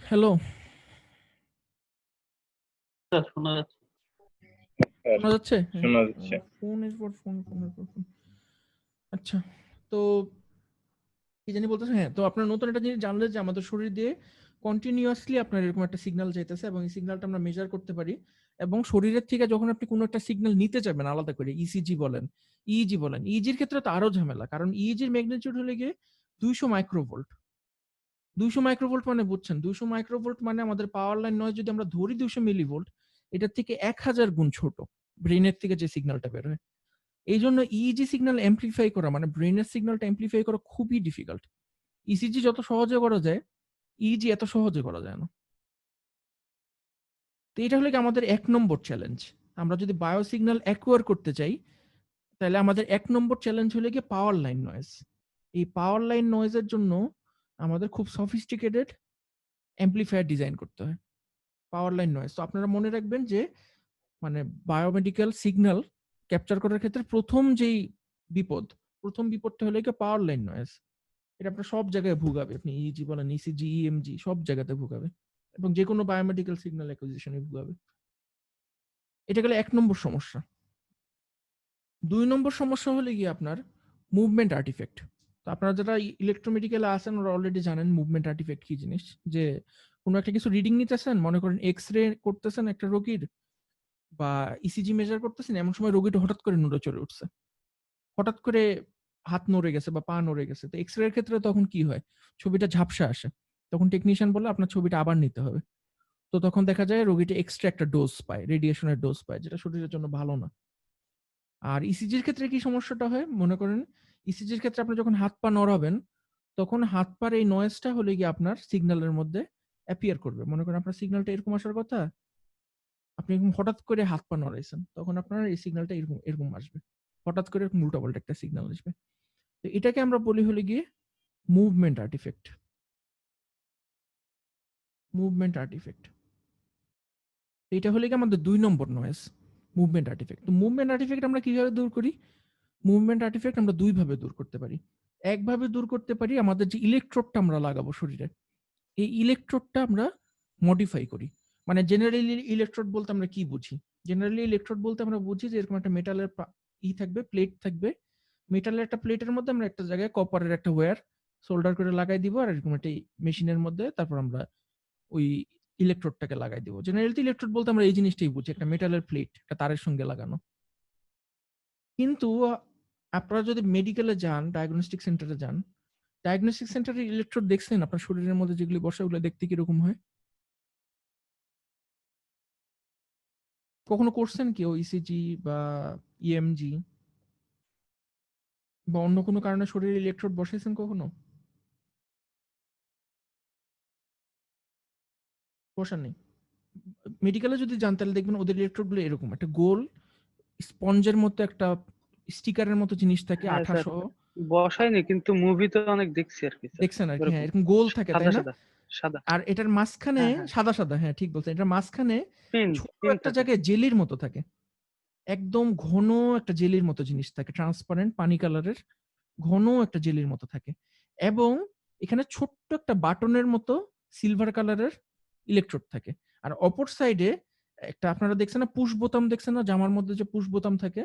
হ্যালো। স্যার শোনা যাচ্ছে। শোনা যাচ্ছে? হ্যাঁ। শোনা যাচ্ছে। ফোনের পর ফোন, ফোনের পর ফোন। আচ্ছা, তো কি জানি বলতেছে, হ্যাঁ, তো আপনার নতুন একটা জিনিস জানলে যে আমাদের শরীর দিয়ে কন্টিনিউয়াসলি আপনার এরকম একটা সিগন্যাল যাইতেছে এবং এই সিগন্যালটা আমরা মেজার করতে পারি। এবং শরীরের থেকে যখন আপনি কোনো একটা সিগন্যাল নিতে যাবেন আলাদা করে, ইসিজি বলেন, ইইজি বলেন, ইজির ক্ষেত্রে তো আরো ঝামেলা, কারণ ইজির ম্যাগনিটিউড হলে গিয়ে 200 মাইক্রোভোল্ট। 200 মাইক্রোভোল্ট মানে বুঝছেন, 200 মাইক্রোভোল্ট মানে আমাদের পাওয়ার লাইন নয়, যদি আমরা ধরি 200 মিলিভোল্ট, এটার থেকে 1000 গুণ ছোট ব্রেনের থেকে যে সিগন্যালটা বের হয়। এই জন্য ইইজি সিগন্যাল অ্যাম্প্লিফাই করা মানে ব্রেনের সিগন্যালটা অ্যাম্প্লিফাই করা খুবই ডিফিকাল্ট। ইসিজি যত সহজে করা যায়, ইজি এত সহজে করা যায় না। তো এটা হলো কি আমাদের 1 নম্বর চ্যালেঞ্জ। আমরা যদি বায়ো সিগন্যাল অ্যাকোয়ার করতে চাই, তাহলে আমাদের 1 নম্বর চ্যালেঞ্জ হলো গিয়ে পাওয়ার লাইন নয়েজ। এই পাওয়ার লাইন নয়েজের জন্য আমাদের খুব সফিস্টিকেটেড অ্যাম্প্লিফায়ার ডিজাইন করতে হয়। পাওয়ার লাইন নয়েজ, তো আপনারা মনে রাখবেন যে মানে বায়োমেডিক্যাল সিগন্যাল ক্যাপচার করার ক্ষেত্রে প্রথম বিপদটা হলো গিয়ে পাওয়ার লাইন নয়েজ। এটা আপনার সব জায়গায় ভুগাবে, আপনি ইজি বলেন, ইসিজি, ইএমজি সব জায়গাতে ভুগাবে, এবং যে কোনো বায়োমেডিক্যাল সিগন্যাল অ্যাকুইজিশনে ভুগাবে। এটা গেলে 1 নম্বর সমস্যা। 2 নম্বর সমস্যা হলে গিয়ে আপনার মুভমেন্ট আর্টিফ্যাক্ট। তো আপনারা যারা ইলেকট্রোমেডিক্যালে আছেন ওরা অলরেডি জানেন মুভমেন্ট আর্টিফ্যাক্ট কি জিনিস। যে কোনো একটা কিছু রিডিং নিতেছেন, মনে করেন এক্স-রে করতেছেন একটা রোগীর বা ইসিজি মেজার করতেছেন, এমন সময় রোগীটা হঠাৎ করে নড়ে চড়ে উঠছে, হঠাৎ করে হাত নড়ে গেছে বা পা নড়ে গেছে। তো এক্স রে এর ক্ষেত্রে তখন কি হয়, ছবিটা ঝাপসা আসে, তখন টেকনিশিয়ান বলে আপনার ছবিটা আবার নিতে হবে। তো তখন দেখা যায় রোগীটা এক্সট্রা একটা ডোজ পায়, রেডিয়েশনের ডোজ পায়, যেটা শরীরের জন্য ভালো না। আর ইসিজির ক্ষেত্রে কি সমস্যাটা হয়, মনে করেন ইসিজির ক্ষেত্রে আপনি যখন হাত পা নড়াবেন, তখন হাত পার এই নয়েজটা হলে গিয়ে আপনার সিগন্যালের মধ্যে অ্যাপিয়ার করবে। মনে করেন আপনার সিগন্যালটা এরকম আসার কথা, আপনি এরকম হঠাৎ করে হাত পা নড়াইছেন, তখন আপনার এই সিগন্যালটা এরকম এরকম আসবে, হঠাৎ করে এরকম উল্টাপাল্টা একটা সিগন্যাল আসবে। তো এটাকে আমরা বলি হলে গিয়ে মুভমেন্ট আর্টিফ্যাক্ট। মুভমেন্ট আর্টিফ্যাক্ট এটা হলে কি আমাদের 2 নম্বর নয়েজ, মুভমেন্ট আর্টিফ্যাক্ট। তো মুভমেন্ট আর্টিফ্যাক্ট আমরা কিভাবে দূর করি? মুভমেন্ট আর্টিফ্যাক্ট আমরা 2 ভাবে দূর করতে পারি। একভাবে দূর করতে পারি, আমাদের যে ইলেকট্রোডটা আমরা লাগাবো শরীরে, এই ইলেকট্রোডটা আমরা মডিফাই করি। মানে জেনারেলি ইলেকট্রোড বলতে আমরা কি বুঝি? জেনারেলি ইলেকট্রোড বলতে আমরা বুঝি যে এরকম একটা মেটালের থাকবে, প্লেট থাকবে, মেটালের একটা প্লেটের মধ্যে আমরা একটা জায়গায় কপারের একটা ওয়্যার সোল্ডার করে লাগাই দিব, আর এরকম একটা মেশিনের মধ্যে তারপর আমরা ওই ইলেকট্রোডটাকে লাগাই দিব। জেনারেলি ইলেকট্রোড বলতে আমরা এই জিনিসটাই বুঝি, একটা মেটালের প্লেট একটা তারের সঙ্গে লাগানো। কিন্তু আপনারা যদি মেডিকেলে যান, ডায়াগনস্টিক সেন্টারে যান, ডায়াগনস্টিক সেন্টারে ইলেকট্রোড দেখছেন আপনার শরীরের মধ্যে যেগুলি বসে, ওগুলো দেখতে কিরকম হয়? কখনো করছেন কেউ ইসিজি বা ইএমজি বা অন্য কোনো কারণে শরীরে ইলেকট্রোড বসাইছেন কখনো? বসান নেই। মেডিকেলে যদি যান তাহলে দেখবেন ওদের ইলেকট্রোড গুলো এরকম একটা গোল স্পঞ্জের মতো একটা স্টিকারের মতো জিনিস থাকে, হ্যাঁ আঠা স্যার, সহ। বসাইনি কিন্তু মুভিতে অনেক দেখছি আর কি স্যার। দেখছেন আর কি, হ্যাঁ, এরকম এরকম গোল থাকে সাদা তাই না? সাদা সাদা। আর এটার মাঝখানে হ্যাঁ হ্যাঁ, সাদা সাদা, হ্যাঁ ঠিক বলছেন, এটার মাঝখানে পিন ছোট পিন একটা থাকে। জায়গায় জেলির মতো থাকে, একদম ঘন একটা জেলির মতো জিনিস থাকে, ট্রান্সপারেন্ট পানি কালারের ঘন একটা জেলির মতো থাকে। এবং এখানে ছোট্ট একটা বাটনের মতো সিলভার কালারের ইলেকট্রোড থাকে। আর অপর সাইডে একটা, আপনারা দেখছেন না পুশ বোতাম, দেখছেন না জামার মধ্যে যে পুশ বোতাম থাকে,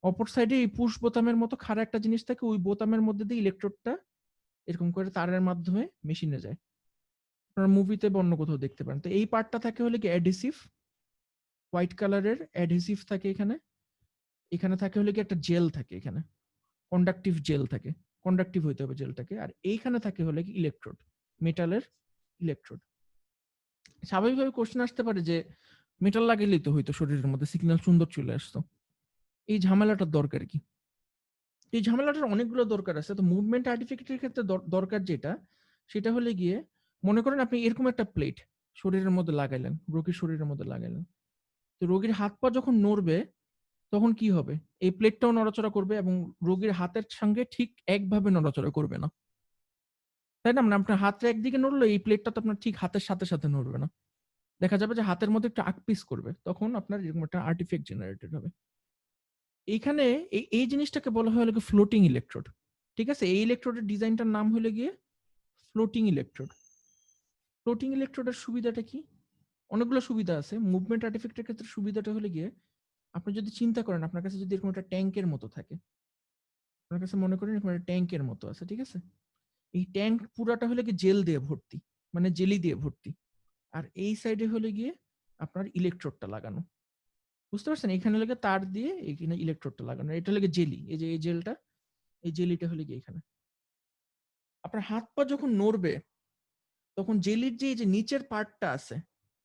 অপর সাইডে এই পুশ বোতামের মতো খাড়া একটা জিনিস থাকে, ওই বোতামের মধ্যে দিয়ে ইলেকট্রোডটা এরকম করে তারের মাধ্যমে মেশিনে যায়। আপনারা মুভিতে বা অন্য কোথাও দেখতে পারেন। তো এই পার্টটা থাকে হলে কি অ্যাডহেসিভ, হোয়াইট কালারের অ্যাডহেসিভ থাকে এখানে। এখানে থাকে হলে কি একটা জেল থাকে, এখানে কন্ডাকটিভ জেল থাকে, কন্ডাকটিভ হইতে হবে জেলটাকে। আর এইখানে থাকে হলে কি ইলেকট্রোড, মেটালের ইলেকট্রোড। স্বাভাবিকভাবে কোশ্চেন আসতে পারে যে মেটাল লাগাইলেই তো হইতো, শরীরের মধ্যে সিগন্যাল সুন্দর চলে আসতো, এই ঝামেলাটার দরকার কি? এই ঝামেলাটার অনেকগুলো দরকার আছে। তো মুভমেন্ট আর্টিফ্যাক্টের ক্ষেত্রে দরকার যেটা, সেটা হলে গিয়ে মনে করেন আপনি এরকম একটা প্লেট শরীরের মধ্যে লাগাইলেন, রোগীর শরীরের মধ্যে লাগাইলেন। তো রোগীর হাত পা যখন নড়বে তখন কি হবে, এই প্লেটটাও নড়াচড়া করবে এবং রোগীর হাতের সঙ্গে ঠিক একভাবে নড়াচড়া করবে না, তাই না? মানে আপনার হাতটা একদিকে নড়লো, এই প্লেটটা তো আপনার ঠিক হাতের সাথে সাথে নড়বে না, দেখা যাবে যে হাতের মধ্যে একটা আকপিস করবে, তখন আপনার এরকম একটা আর্টিফ্যাক্ট জেনারেটেড হবে। এইখানে এই জিনিসটাকে বলা হয় হলো ফ্লোটিং ইলেকট্রোড। ঠিক আছে, এই ইলেকট্রোডের ডিজাইনটার নাম হলো গিয়ে ফ্লোটিং ইলেকট্রোড। ফ্লোটিং ইলেকট্রোডের সুবিধাটা কি? অনেকগুলো সুবিধা আছে। মুভমেন্ট আর্টিফ্যাক্টের ক্ষেত্রে সুবিধাটা হলো গিয়ে আপনি যদি চিন্তা করেন আপনার কাছে যদি এরকম একটা ট্যাঙ্কের মতো থাকে, আপনার কাছে মনে করেন এরকম একটা ট্যাঙ্কের মতো আছে, ঠিক আছে? এই ট্যাঙ্ক পুরাটা হলে কি জেল দিয়ে ভর্তি, মানে জেলি দিয়ে ভর্তি, আর এই সাইডে হলে গিয়ে আপনার ইলেকট্রোডটা লাগানো। বুঝতে পারছেন? এখানে লাগে তার দিয়ে এখানে ইলেকট্রোডটা লাগানো, এটা লাগে জেলি। এই যে এই জেলটা, এই জেলিটা হলে গিয়ে এখানে আপনার হাত পা যখন নড়বে তখন জেলির যে এই যে নিচের পার্টটা আছে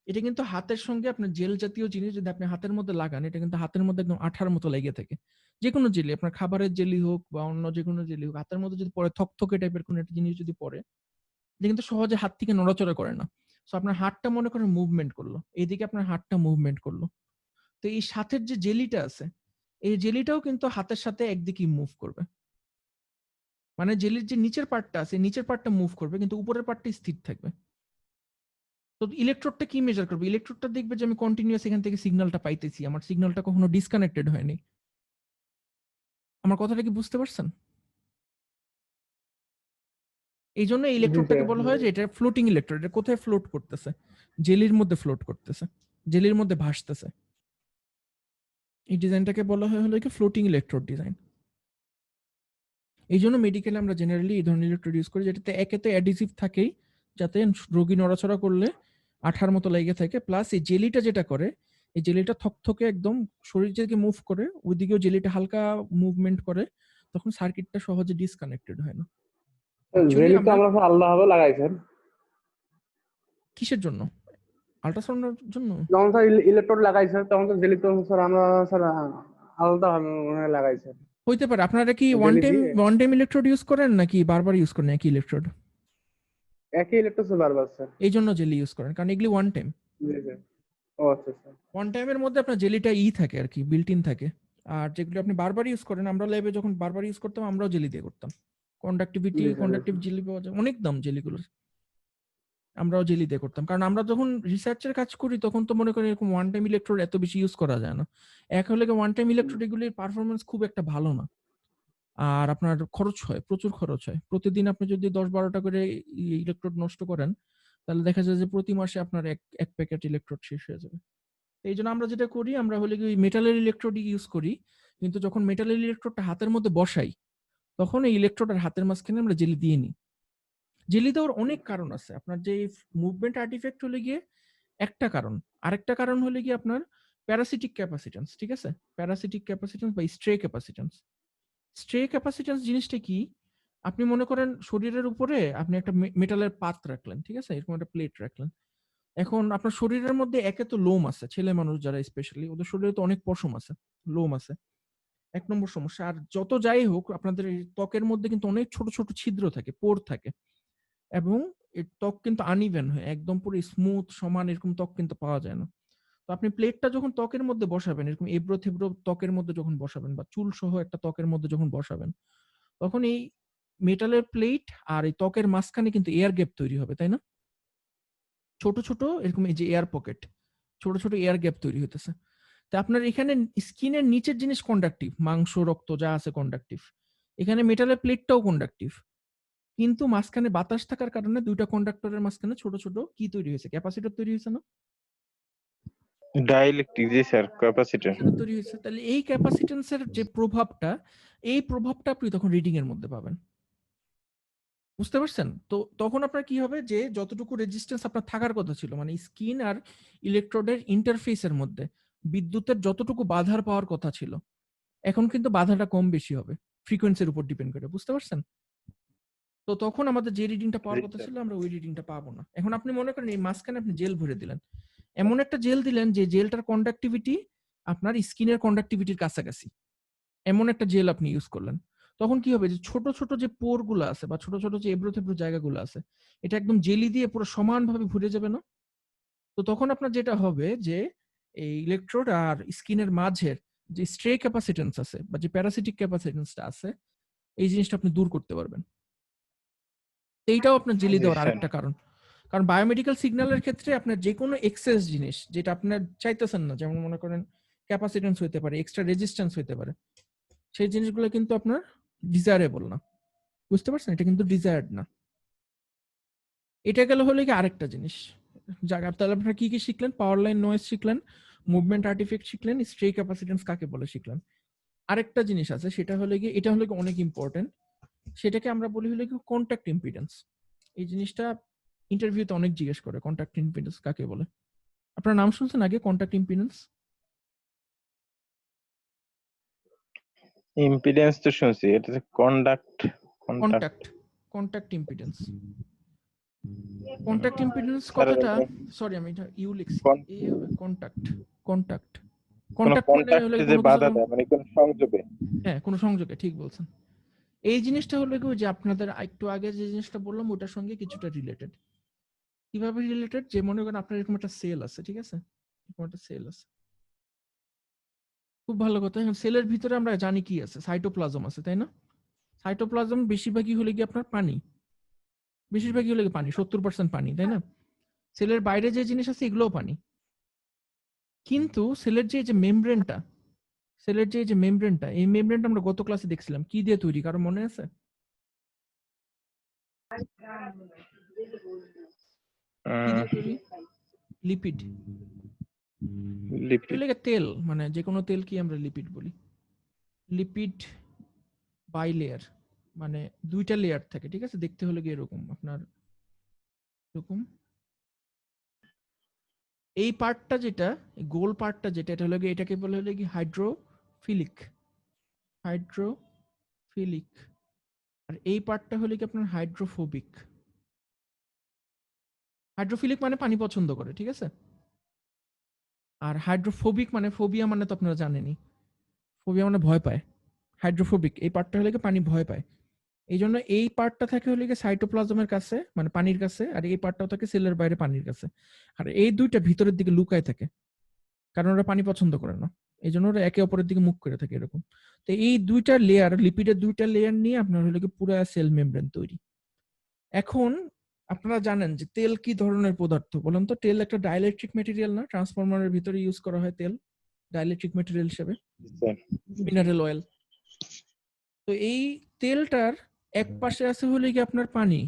এটা কিন্তু হাতের সঙ্গে আপনার জেল জাতীয় জিনিস যদি আপনি হাতের মধ্যে লাগান এটা কিন্তু হাতের মধ্যে একদম আঠার মতো লেগে থাকে। যে কোনো জেলি, আপনার খাবারের জেলি হোক বা অন্য যে কোনো জেলি হোক, হাতের মধ্যে যদি পড়ে থকথকে টাইপের কোনো একটা জিনিস যদি পড়ে, এটা কিন্তু সহজে হাত থেকে নড়াচড়া করে না। সো আপনার হাতটা মনে করেন মুভমেন্ট করলো, এইদিকে আপনার হাতটা মুভমেন্ট করলো, তো এই সাথের যে জেলিটা আছে এই জেলিটাও কিন্তু হাতের সাথে একদিকে মুভ করবে। মানে জেলির যে নিচের পার্টটা আছে নিচের পার্টটা মুভ করবে কিন্তু উপরের পার্টটা স্থির থাকবে। তো ইলেকট্রোডটা কি মেজার করবে? ইলেকট্রোডটা দেখবে যে আমি কন্টিনিউয়াস এখান থেকে সিগন্যালটা পাইতেছি, আমার সিগন্যালটা কখনো ডিসকানেক্টেড হয়নি। আমার কথাটা কি বুঝতে পারছেন? এই জন্য জি ইলেকট্রোডটাকে স্যার। বলা হয় যে এটা ফ্লোটিং ইলেকট্রোড। এটা কোথায় ফ্লোট করতেছে? জেলির মধ্যে ফ্লোট করতেছে, জেলির মধ্যে ভাসতেছে। এই ডিজাইনটাকে বলা হয় হলো কি ফ্লোটিং ইলেকট্রোড ডিজাইন। এই জন্য মেডিকেলে আমরা জেনারেলি এই ধরনের ইলেকট্রোড ইউজ করি যেটাতে একেতে অ্যাডিসিভ থাকেই, যাতে রোগী নড়াচড়া করলে আঠার মতো লেগে থাকে, প্লাস এই জেলিটা যেটা করে এই জেলিটা থকথকে একদম শরীর থেকে মুভ করে, ওইদিকেও জেলিটা হালকা মুভমেন্ট করে, তখন সার্কিটটা সহজে ডিসকানেক্টেড হয় না। অ্যাকচুয়ালি জেলি তো আমরা আমরা স্যার আলাদাভাবে লাগাইছেন। কিসের জন্য? আল্ট্রাসাউন্ডের জন্য? যখন স্যার ইলেকট্রোড লাগাইছে তখন তো জেলি তো স্যার আমরা স্যার আলাদাভাবে মনে হয় লাগাইছে। হইতে পারে। আপনারা কি জেলি দিয়ে ওয়ান টাইম ইলেকট্রোড ইউজ করেন নাকি বারবার ইউজ করেন একই ইলেকট্রোড? একই ইলেকট্রোড স্যার বারবার স্যার। এই জন্য জেলি ইউজ করেন, কারণ এগুলি ওয়ান টাইম। জি স্যার। ও আচ্ছা স্যার। ওয়ান টাইমের মধ্যে আপনার জেলিটা থাকে আর কি, বিল্ট ইন থাকে। আর যেগুলো আপনি বারবার ইউজ করেন, আমরা ল্যাবে যখন বারবার ইউজ করতাম আমরাও জেলি দিয়ে করতাম। জি স্যার। কন্ডাক্টিভ জেলি পাওয়া যায়, অনেক দাম জেলিগুলোর। আমরাও জেলি দিয়ে করতাম, কারণ আমরা যখন রিসার্চের কাজ করি তখন তো মনে করেন এরকম ওয়ান টাইম ইলেকট্রোড এত বেশি ইউজ করা যায় না। এক হলে ওয়ান টাইম ইলেকট্রোড এগুলির পারফরমেন্স খুব একটা ভালো না, আর আপনার খরচ হয়, প্রচুর খরচ হয়। প্রতিদিন আপনি যদি 10-12টা করে ইলেকট্রোড নষ্ট করেন তাহলে দেখা যায় যে প্রতি মাসে আপনার এক প্যাকেট ইলেকট্রোড শেষ হয়ে যাবে। এই জন্য আমরা যেটা করি, আমরা হলে কি মেটালের ইলেকট্রোড ইউজ করি, কিন্তু যখন মেটালের ইলেকট্রোডটা হাতের মধ্যে বসাই তখন এই ইলেকট্রোড আর হাতের মাঝখানে আমরা জেলি দিয়ে নিই। জেলি দেওয়ার অনেক কারণ আছে। আপনার যে মুভমেন্ট আর্টিফ্যাক্ট হলে গিয়ে একটা কারণ, আরেকটা কারণ হলে গিয়ে আপনার প্যারাসিটিক ক্যাপাসিটেন্স, ঠিক আছে? প্যারাসিটিক ক্যাপাসিটেন্স বা স্ট্রে ক্যাপাসিটেন্স। স্ট্রে ক্যাপাসিটেন্স জিনিসটা কি? আপনি মনে করেন শরীরের উপরে আপনি একটা মেটালের পাত রাখলেন, ঠিক আছে? এরকম একটা প্লেট রাখলেন। এখন আপনার শরীরের মধ্যে একে তো লোম আছে, ছেলে মানুষ যারা স্পেশালি ওদের শরীরে তো অনেক পশম আছে, লোম আছে, 1 নম্বর সমস্যা। আর যত যাই হোক আপনাদের এই ত্বকের মধ্যে কিন্তু অনেক ছোট ছোট ছিদ্র থাকে, পোর থাকে, এবং এই ত্বক কিন্তু আনইভেন হয়, একদম পুরো স্মুথ সমান এরকম ত্বক কিন্তু পাওয়া যায় না। তো আপনি প্লেটটা যখন ত্বকের মধ্যে বসাবেন, এরকম এবড়ো থেবড়ো ত্বকের মধ্যে যখন বসাবেন বা চুল সহ একটা ত্বকের মধ্যে যখন বসাবেন, তখন এই মেটালের প্লেট আর এই ত্বকের মাঝখানে কিন্তু এয়ার গ্যাপ তৈরি হবে, তাই না? ছোট ছোট এরকম এই যে এয়ার পকেট, ছোট ছোট এয়ার গ্যাপ তৈরি হতেছে। তা আপনার এখানে স্কিনের নিচের জিনিস কন্ডাক্টিভ, মাংস রক্ত যা আছে কন্ডাক্টিভ, এখানে মেটালের প্লেটটাও কন্ডাক্টিভ, কিন্তু মাঝখানে বাতাস থাকার কারণে দুইটা কন্ডাক্টরের মাঝখানে ছোট ছোট কি তৈরি হয়েছে? ক্যাপাসিটর তৈরি হয়েছে না? ডাইইলেকট্রিক, জি স্যার, ক্যাপাসিটর। সেটা তৈরি হয়েছে। তাহলে এই ক্যাপাসিটেন্সের যে প্রভাবটা, এই প্রভাবটা আপনি তখন রিডিং এর মধ্যে পাবেন। বুঝতে পারছেন? তো তখন আপনার কি হবে যে যতটুকু রেজিস্ট্যান্স আপনার থাকার কথা ছিল, মানে স্কিন আর ইলেকট্রোডের ইন্টারফেসের মধ্যে বিদ্যুতের যতটুকু বাধার পাওয়ার কথা ছিল, এখন কিন্তু বাধাটা কম বেশি হবে ফ্রিকোয়েন্সির উপর ডিপেন্ড করে। বুঝতে পারছেন? তো তখন আমাদের যে রিডিংটা পাওয়ার জি কথা স্যার। ছিল আমরা ওই রিডিংটা পাবো না। এখন আপনি মনে করেন এই মাঝখানে আপনি জেল ভরে দিলেন, এমন একটা জেল দিলেন যে জেলটার কন্ডাক্টিভিটি আপনার স্কিনের কন্ডাক্টিভিটির কাছাকাছি, এমন একটা জেল আপনি ইউজ করলেন। তখন কি হবে যে ছোট ছোট যে পোর গুলো আছে বা ছোট ছোট যে এবড়ো থেবড়ো জায়গাগুলো আছে, এটা একদম জেলি দিয়ে পুরো সমানভাবে ভরে যাবে না? তো তখন আপনার যেটা হবে যে এই ইলেকট্রোড আর স্কিনের মাঝের যে স্ট্রে ক্যাপাসিটেন্স আছে বা যে প্যারাসিটিক ক্যাপাসিটেন্সটা আছে, এই জিনিসটা আপনি দূর করতে পারবেন। এইটাও আপনার জেলি জি দেওয়ার স্যার। আরেকটা কারণ। কারণ বায়োমেডিক্যাল সিগন্যালের ক্ষেত্রে আপনার যে কোনো এক্সেস জিনিস যেটা আপনার চাইতেছেন না, যেমন মনে করেন ক্যাপাসিটেন্স হইতে পারে, এক্সট্রা রেজিস্ট্যান্স হইতে পারে, সেই জিনিসগুলো কিন্তু আপনার ডিজায়ারেবল না। বুঝতে পারছেন? এটা কিন্তু ডিজায়ার্ড না। এটা গেল হলো কি আরেকটা জিনিস। জায়গা তাহলে আপনারা কি কি শিখলেন? পাওয়ার লাইন নয়েজ শিখলেন, মুভমেন্ট আর্টিফ্যাক্ট শিখলেন, স্ট্রে ক্যাপাসিট্যান্স কাকে বলে শিখলেন। আরেকটা জিনিস আছে, সেটা হলো কি, এটা হলো কি অনেক ইম্পর্টেন্ট, সেটাকে আমরা বলি হলো কি কন্ট্যাক্ট ইম্পিডেন্স। এই জিনিসটা ইন্টারভিউতে অনেক জিজ্ঞেস করে, কন্ট্যাক্ট ইম্পিডেন্স কাকে বলে। আপনার নাম শুনছেন আগে কন্ট্যাক্ট ইম্পিডেন্স? ইম্পিডেন্স তো শুনছি, এটা conduct contact contact impedance. Contact impedance sir কথাটা, সরি আমি এটা ইউ লিখছি, এ হবে কন্ট্যাক্ট। কন্ট্যাক্ট কোন কন্ট্যাক্ট মানে হলো কন্টাক্টে যে কোনো বাধা কিছু, দেয়, মানে কোন সংযোগে। হ্যাঁ কোনো সংযোগে, ঠিক বলছেন। এই জিনিসটা হলো কি যে আপনাদের একটু আগে যে জিনিসটা বললাম ওটার সঙ্গে কিছুটা রিলেটেড। কিভাবে রিলেটেড? যে মনে করেন আপনার এরকম একটা সেল আছে, ঠিক আছে, এরকম একটা সেল আছে, খুব ভালো কথা। এখন সেলের ভিতরে আমরা জানি কি আছে, সাইটোপ্লাজম আছে, তাই না? সাইটোপ্লাজম বেশিরভাগই হলে কি আপনার পানি, বেশিরভাগই হলে কি পানি, 70% পানি, তাই না? সেলের বাইরে যে জিনিস আছে এগুলোও পানি। কিন্তু সেলের যে মেমব্রেনটা, সেলের যে মেমব্রেনটা, এই মেমব্রেনটা আমরা গত ক্লাসে দেখছিলাম কি দিয়ে তৈরি, কারো মনে আছে? কি দিয়ে তৈরি? লিপিড। লিপিড। এগুলোকে তেল, মানে যে কোনো তেল কি আমরা লিপিড বলি। লিপিড বাইলেয়ার, মানে দুইটা লেয়ার থাকে, ঠিক আছে, দেখতে হলে কি এরকম আপনার এরকম। এই পার্টটা যেটা, গোল পার্টটা যেটা, এটা হলো কি, এটাকে বলে হলো কি হাইড্রোফিলিক, হাইড্রোফিলিক। আর এই পার্টটা হলো কি আপনার হাইড্রোফোবিক। হাইড্রোফিলিক মানে পানি পছন্দ করে, ঠিক আছে। আর হাইড্রোফোবিক মানে, ফোবিয়া মানে তো আপনারা জানেনই, ফোবিয়া মানে ভয় পায়। হাইড্রোফোবিক এই পার্টটা হলে কি পানি ভয় পায়। এই জন্য এই পার্টটা থাকে হলে কি সাইটোপ্লাজমের কাছে, মানে পানির কাছে, আর এই পার্টটাও থাকে সেলের বাইরে পানির কাছে। আর এই দুইটা ভিতরের দিকে লুকায় থাকে, কারণ ওরা পানি পছন্দ করে না, এই জন্য ওরা একে অপরের দিকে মুখ করে থাকে এরকম। তো এই দুইটা লেয়ার, লিপিডের দুইটা লেয়ার নিয়ে আপনার হলো কি পুরো সেল মেমব্রেন তৈরি। এখন আপনারা জানেন যে তেল কি ধরনের পদার্থ বলেন তো? তেল একটা ডাইইলেকট্রিক ম্যাটেরিয়াল না? ট্রান্সফরমারের ভিতরে ইউজ করা হয় তেল ডাইইলেকট্রিক ম্যাটেরিয়াল হিসেবে, মিনারেল অয়েল। তো এই তেলটার এক পাশে আছে হলে কি আপনার পানি,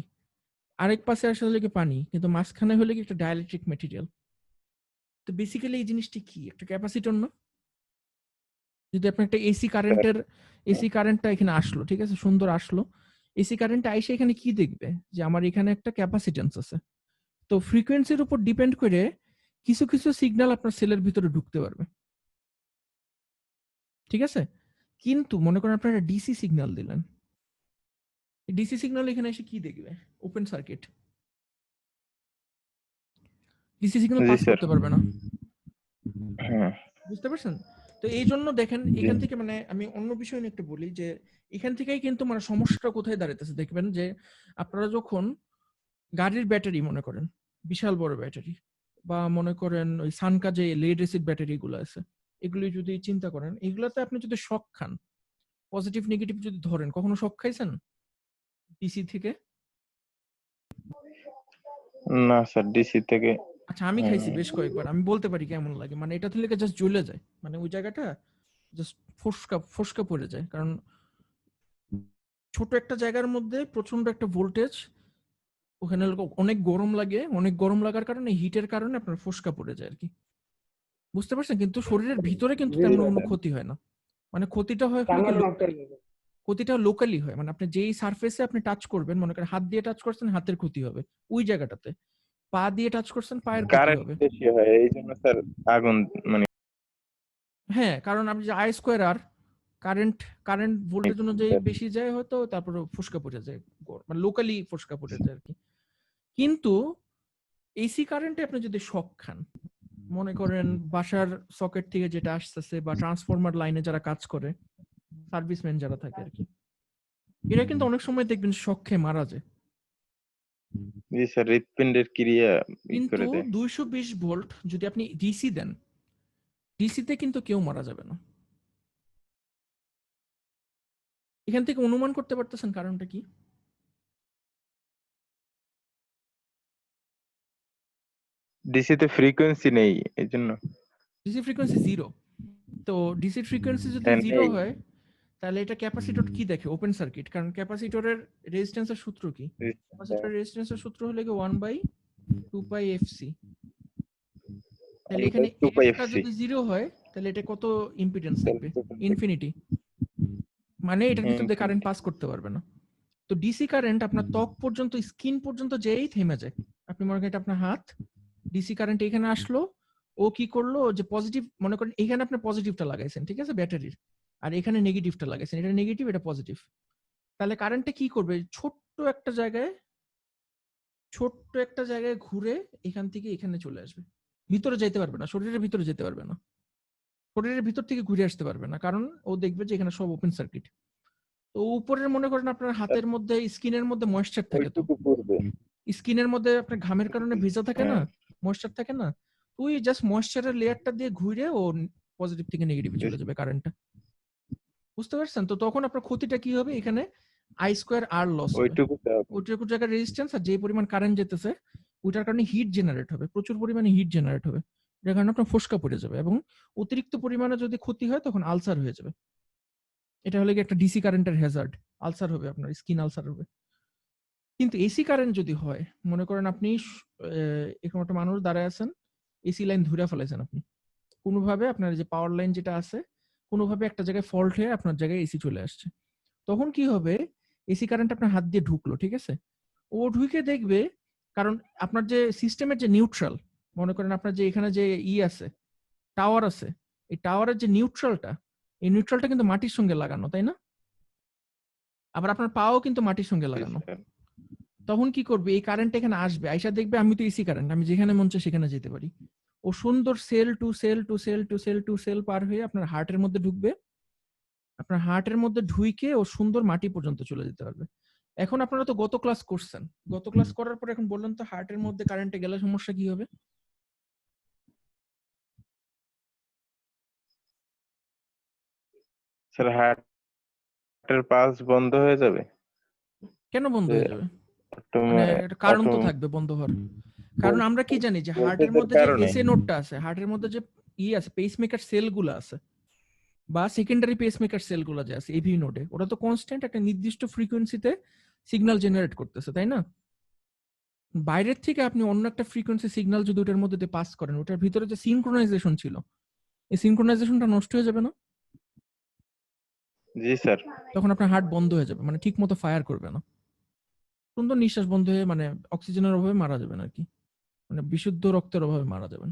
আরেক পাশে আসে হলে কি পানি, কিন্তু মাঝখানে হলে কি একটা ডাইইলেকট্রিক ম্যাটেরিয়াল। তো বেসিক্যালি এই জিনিসটি কি? একটা ক্যাপাসিটর না? যদি আপনি একটা এসি কারেন্টটা এখানে আসলো, ঠিক আছে, সুন্দর আসলো, এসি কারেন্টটা আইসে এখানে কি দেখবে, যে আমার এখানে একটা ক্যাপাসিটেন্স আছে। তো ফ্রিকোয়েন্সির উপর ডিপেন্ড করে কিছু কিছু সিগন্যাল আপনার সেলের ভিতরে ঢুকতে পারবে, ঠিক আছে। কিন্তু মনে করেন আপনারা ডিসি সিগন্যাল দিলেন, ডিসি সিগন্যাল এখানে এসে কি দেখবে? ওপেন সার্কিট, ডিসি সিগন্যাল জি পাস স্যার। করতে পারবে না, হ্যাঁ। বুঝতে পারছেন? তো এই জন্য দেখেন এখান থেকে, মানে আমি অন্য বিষয় নিয়ে একটু বলি, যে এখান থেকেই কিন্তু মানে সমস্যাটা কোথায় দাঁড়াইতেছে দেখবেন, যে আপনারা যখন গাড়ির ব্যাটারি মনে করেন, বিশাল বড় ব্যাটারি, বা মনে করেন ওই সানকা যে লেড অ্যাসিড ব্যাটারি গুলো আছে, এগুলি যদি চিন্তা করেন, এগুলাতে আপনি যদি শক খান, পজিটিভ নেগেটিভ যদি ধরেন, কখনো শক খাইছেন ডিসি থেকে? না স্যার, ডিসি থেকে। আচ্ছা আমি খাইছি বেশ কয়েকবার, আমি বলতে পারি কেমন লাগে। মানে এটা থেকে জাস্ট জ্বলে যায়, মানে ওই জায়গাটা জাস্ট ফোসকা ফোসকা পড়ে যায়, কারণ ছোট একটা জায়গার মধ্যে প্রচন্ড একটা ভোল্টেজ, ওখানে অনেক গরম লাগে, অনেক গরম লাগার কারণে, হিটের কারণে আপনার ফোসকা পড়ে যায় আর কি, বুঝতে পারছেন? কিন্তু শরীরের ভিতরে কিন্তু তেমন কোনো ক্ষতি হয় না, মানে ক্ষতিটা হয় হলো কি ক্ষতিটা লোকালি হয়, মানে আপনি যেই সারফেসে আপনি টাচ করবেন, মনে করেন হাত দিয়ে টাচ করছেন, হাতের ক্ষতি হবে ওই জায়গাটাতে, পা দিয়ে টাচ করছেন, পায়ের ক্ষতি কারেন্ট হবে। বেশি হয় এই জন্য স্যার আগুন, মানে হ্যাঁ, কারণ আপনি যে আই স্কোয়ার আর কারেন্ট, কারেন্ট ভোল্টেজ অনুযায়ী বেশি যায় হয়তো, তারপরে ফোসকা পড়ে যায়, মানে লোকালি ফোসকা পড়ে যায় আর কি। কিন্তু এসি কারেন্টে আপনি যদি শক খান, মনে করেন বাসার সকেট থেকে যেটা আসতেছে, বা ট্রান্সফরমার লাইনে যারা কাজ করে, সার্ভিসম্যান যারা থাকে আর কি, এরা কিন্তু অনেক সময় দেখবেন শক খেয়ে মারা যায়। জি স্যার, হৃৎপিণ্ডের ক্রিয়া কিন্তু করে দেয়। 220 ভোল্ট যদি আপনি ডিসি দেন, ডিসিতে কিন্তু কেউ মারা যাবে না। এখান থেকে অনুমান করতে পারতেছেন কারণটা কি? ডিসি তে ফ্রিকোয়েন্সি নেই এই জন্য। ডিসি ফ্রিকোয়েন্সি 0, তো ডিসি ফ্রিকোয়েন্সি যদি হ্যাঁ, 0 নেই। হয়, তাহলে এটা ক্যাপাসিটর কি দেখে? ওপেন সার্কিট, কারণ ক্যাপাসিটরের রেজিস্ট্যান্সের সূত্র কি? ক্যাপাসিটরের রেজিস্ট্যান্সের সূত্র হলো কি 1/R 2 পাই এফসি। তাহলে এটা এখানে 2 পাই এফটা এফসি। যদি 0 হয় তাহলে এটা কত ইম্পিডেন্স থাকবে? ইনফিনিটি। মানে এটার ভিতর দিয়ে কারেন্ট পাস করতে পারবে না। তো ডিসি কারেন্ট আপনার ত্বক পর্যন্ত, স্কিন পর্যন্ত যেই থেমে যায়। আপনি মনে করেন এটা আপনার হাত, ডিসি কারেন্ট এখানে আসলো, ও কি করলো, যে পজিটিভ, মনে করেন এখানে আপনি পজিটিভটা লাগাইছেন, ঠিক আছে, ব্যাটারির, আর এখানে নেগেটিভটা লাগাইছেন, এটা নেগেটিভ, এটা পজিটিভ। তাহলে কারেন্টটা কি করবে, ছোট্ট একটা জায়গায় ঘুরে এখান থেকে এখানে চলে আসবে, ভিতরে যেতে পারবে না, শরীরের ভিতরে যেতে পারবে না, শরীরের ভিতর থেকে ঘুরে আসতে পারবে না, কারণ ও দেখবে যে এখানে সব ওপেন সার্কিট। তো উপরের মনে করেন আপনার হাতের মধ্যে, স্কিনের মধ্যে ময়েশ্চার থাকে, তো ওইটুকু পড়বে। স্কিনের মধ্যে আপনার ঘামের কারণে ভেজা থাকে না, হ্যাঁ। ময়েশ্চার থাকে না, তুই জাস্ট ময়েশ্চারের লেয়ারটা দিয়ে ঘুরে ও পজিটিভ থেকে নেগেটিভে চলে যাবে কারেন্টটা। বুঝতে পারছেন? তো তখন আপনার ক্ষতিটা কি হবে, এখানে আই স্কোয়ার আর লস হবে, ওইটুকু ওইটুকু জায়গায় রেজিস্ট্যান্স, আর যে পরিমাণ কারেন্ট যেতেছে ওইটার কারণে হিট জেনারেট হবে, প্রচুর পরিমাণে হিট জেনারেট হবে, যার কারণে আপনার ফোস্কা পড়ে যাবে, এবং অতিরিক্ত পরিমাণে যদি ক্ষতি হয় তখন আলসার হয়ে যাবে। এটা হলে কি একটা ডিসি কারেন্টের হ্যাজার্ড, আলসার হবে, আপনার স্কিন আলসার হবে। কিন্তু এসি কারেন্ট যদি হয়, মনে করেন আপনি এরকম একটা মানুষ দাঁড়ায় আছেন, এসি লাইন ধরে ফেলাইছেন আপনি, কোনোভাবে আপনার যে পাওয়ার লাইন যেটা আছে, কোনোভাবে একটা জায়গায় ফল্ট হয়ে আপনার জায়গায় এসি চলে আসছে, তখন কি হবে, এসি কারেন্ট আপনার হাত দিয়ে ঢুকলো, ঠিক আছে, ও ঢুকে দেখবে, কারণ আপনার যে সিস্টেমের যে নিউট্রাল, মনে করেন আপনার যে এখানে যে আছে, টাওয়ার আছে, এই টাওয়ারের যে নিউট্রালটা, এই নিউট্রালটা কিন্তু মাটির সঙ্গে লাগানো, তাই না? আবার আপনার পাও কিন্তু মাটির সঙ্গে লাগানো। তখন কি করবে, এই কারেন্ট এখানে আসবে, আইসা দেখবে আমি তো এসি কারেন্ট, আমি যেখানে মন চায় সেখানে যেতে পারি, ও সুন্দর cell to cell to cell to cell to cell পার হয়ে আপনার হার্টের মধ্যে ঢুকবে, আপনার হার্টের মধ্যে ঢুইকে ও সুন্দর মাটি পর্যন্ত চলে যেতে পারবে। এখন আপনারা তো গত ক্লাস করছেন, গত ক্লাস করার পর এখন বললেন তো হার্টের মধ্যে কারেন্টে গেলে সমস্যা কি হবে? স্যার হার্টের পালস বন্ধ হয়ে যাবে। কেন বন্ধ যে হয়ে যাবে? মানে একটা কারণ তো থাকবে বন্ধ হওয়ার। কারণ আমরা কি জানি যে হার্টের মধ্যে যে কারণে এসএ নোডটা আছে, হার্টের মধ্যে যে আছে, পেসমেকার সেলগুলো আছে, বা সেকেন্ডারি পেসমেকার সেলগুলো যে আছে এভি নোডে, ওটা তো কনস্ট্যান্ট একটা নির্দিষ্ট ফ্রিকোয়েন্সিতে সিগন্যাল জেনারেট করতেছে, তাই না? বাইরের থেকে আপনি অন্য একটা ফ্রিকোয়েন্সি সিগন্যাল যদি ওটার মধ্যে দিয়ে পাস করেন, ওটার ভিতরে যে সিনক্রোনাইজেশন ছিল, এই সিনক্রোনাইজেশনটা নষ্ট হয়ে যাবে না? জি স্যার। তখন আপনার হার্ট বন্ধ হয়ে যাবে, মানে ঠিক মতো ফায়ার করবে না, সুন্দর নিঃশ্বাস বন্ধ হয়ে, মানে অক্সিজেনের অভাবে মারা যাবেন আর কি, মানে বিশুদ্ধ রক্তের অভাবে মারা যাবেন।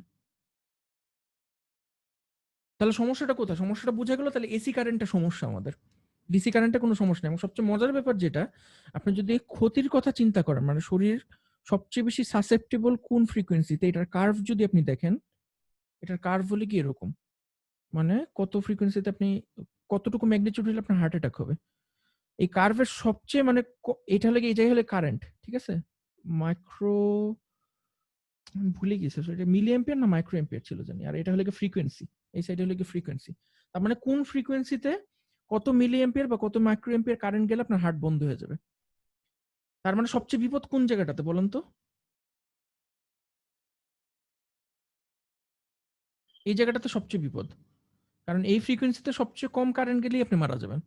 তাহলে সমস্যাটা কোথায়? সমস্যাটা বুঝে গেল, তাহলে এসি কারেন্টটা সমস্যা আমাদের, ডিসি কারেন্টে কোনো সমস্যা নেই। এবং সবচেয়ে মজার ব্যাপার যেটা, আপনি যদি ক্ষতির কথা চিন্তা করেন, মানে শরীর সবচেয়ে বেশি সাসেপ্টেবল কোন ফ্রিকোয়েন্সিতে, এটার কার্ভ যদি আপনি দেখেন, এটার কার্ভ হলে কি এরকম, মানে কত ফ্রিকোয়েন্সিতে আপনি, কতটুকু ম্যাগনিটিউড হলে আপনার হার্ট অ্যাটাক হবে, এই কার্ভের সবচেয়ে মানে এটা হলে এটাই হলে কারেন্ট, ঠিক আছে, মাইক্রো, আমি ভুলে গেছি এটা মিলি অ্যাম্পিয়ার না মাইক্রো অ্যাম্পিয়ার ছিল জানি, আর এটা হলো কি ফ্রিকোয়েন্সি, এই সাইডে হলো কি ফ্রিকোয়েন্সি। তার মানে কোন ফ্রিকোয়েন্সিতে কত মিলি অ্যাম্পিয়ার বা কত মাইক্রো অ্যাম্পিয়ার কারেন্ট গেলে আপনার হার্ট বন্ধ হয়ে যাবে। তার মানে সবচেয়ে বিপদ কোন জায়গাটাতে বলেন তো? এই জায়গাটাতে সবচেয়ে বিপদ, কারণ এই ফ্রিকোয়েন্সিতে সবচেয়ে কম কারেন্ট গেলেই আপনি মারা যাবেন,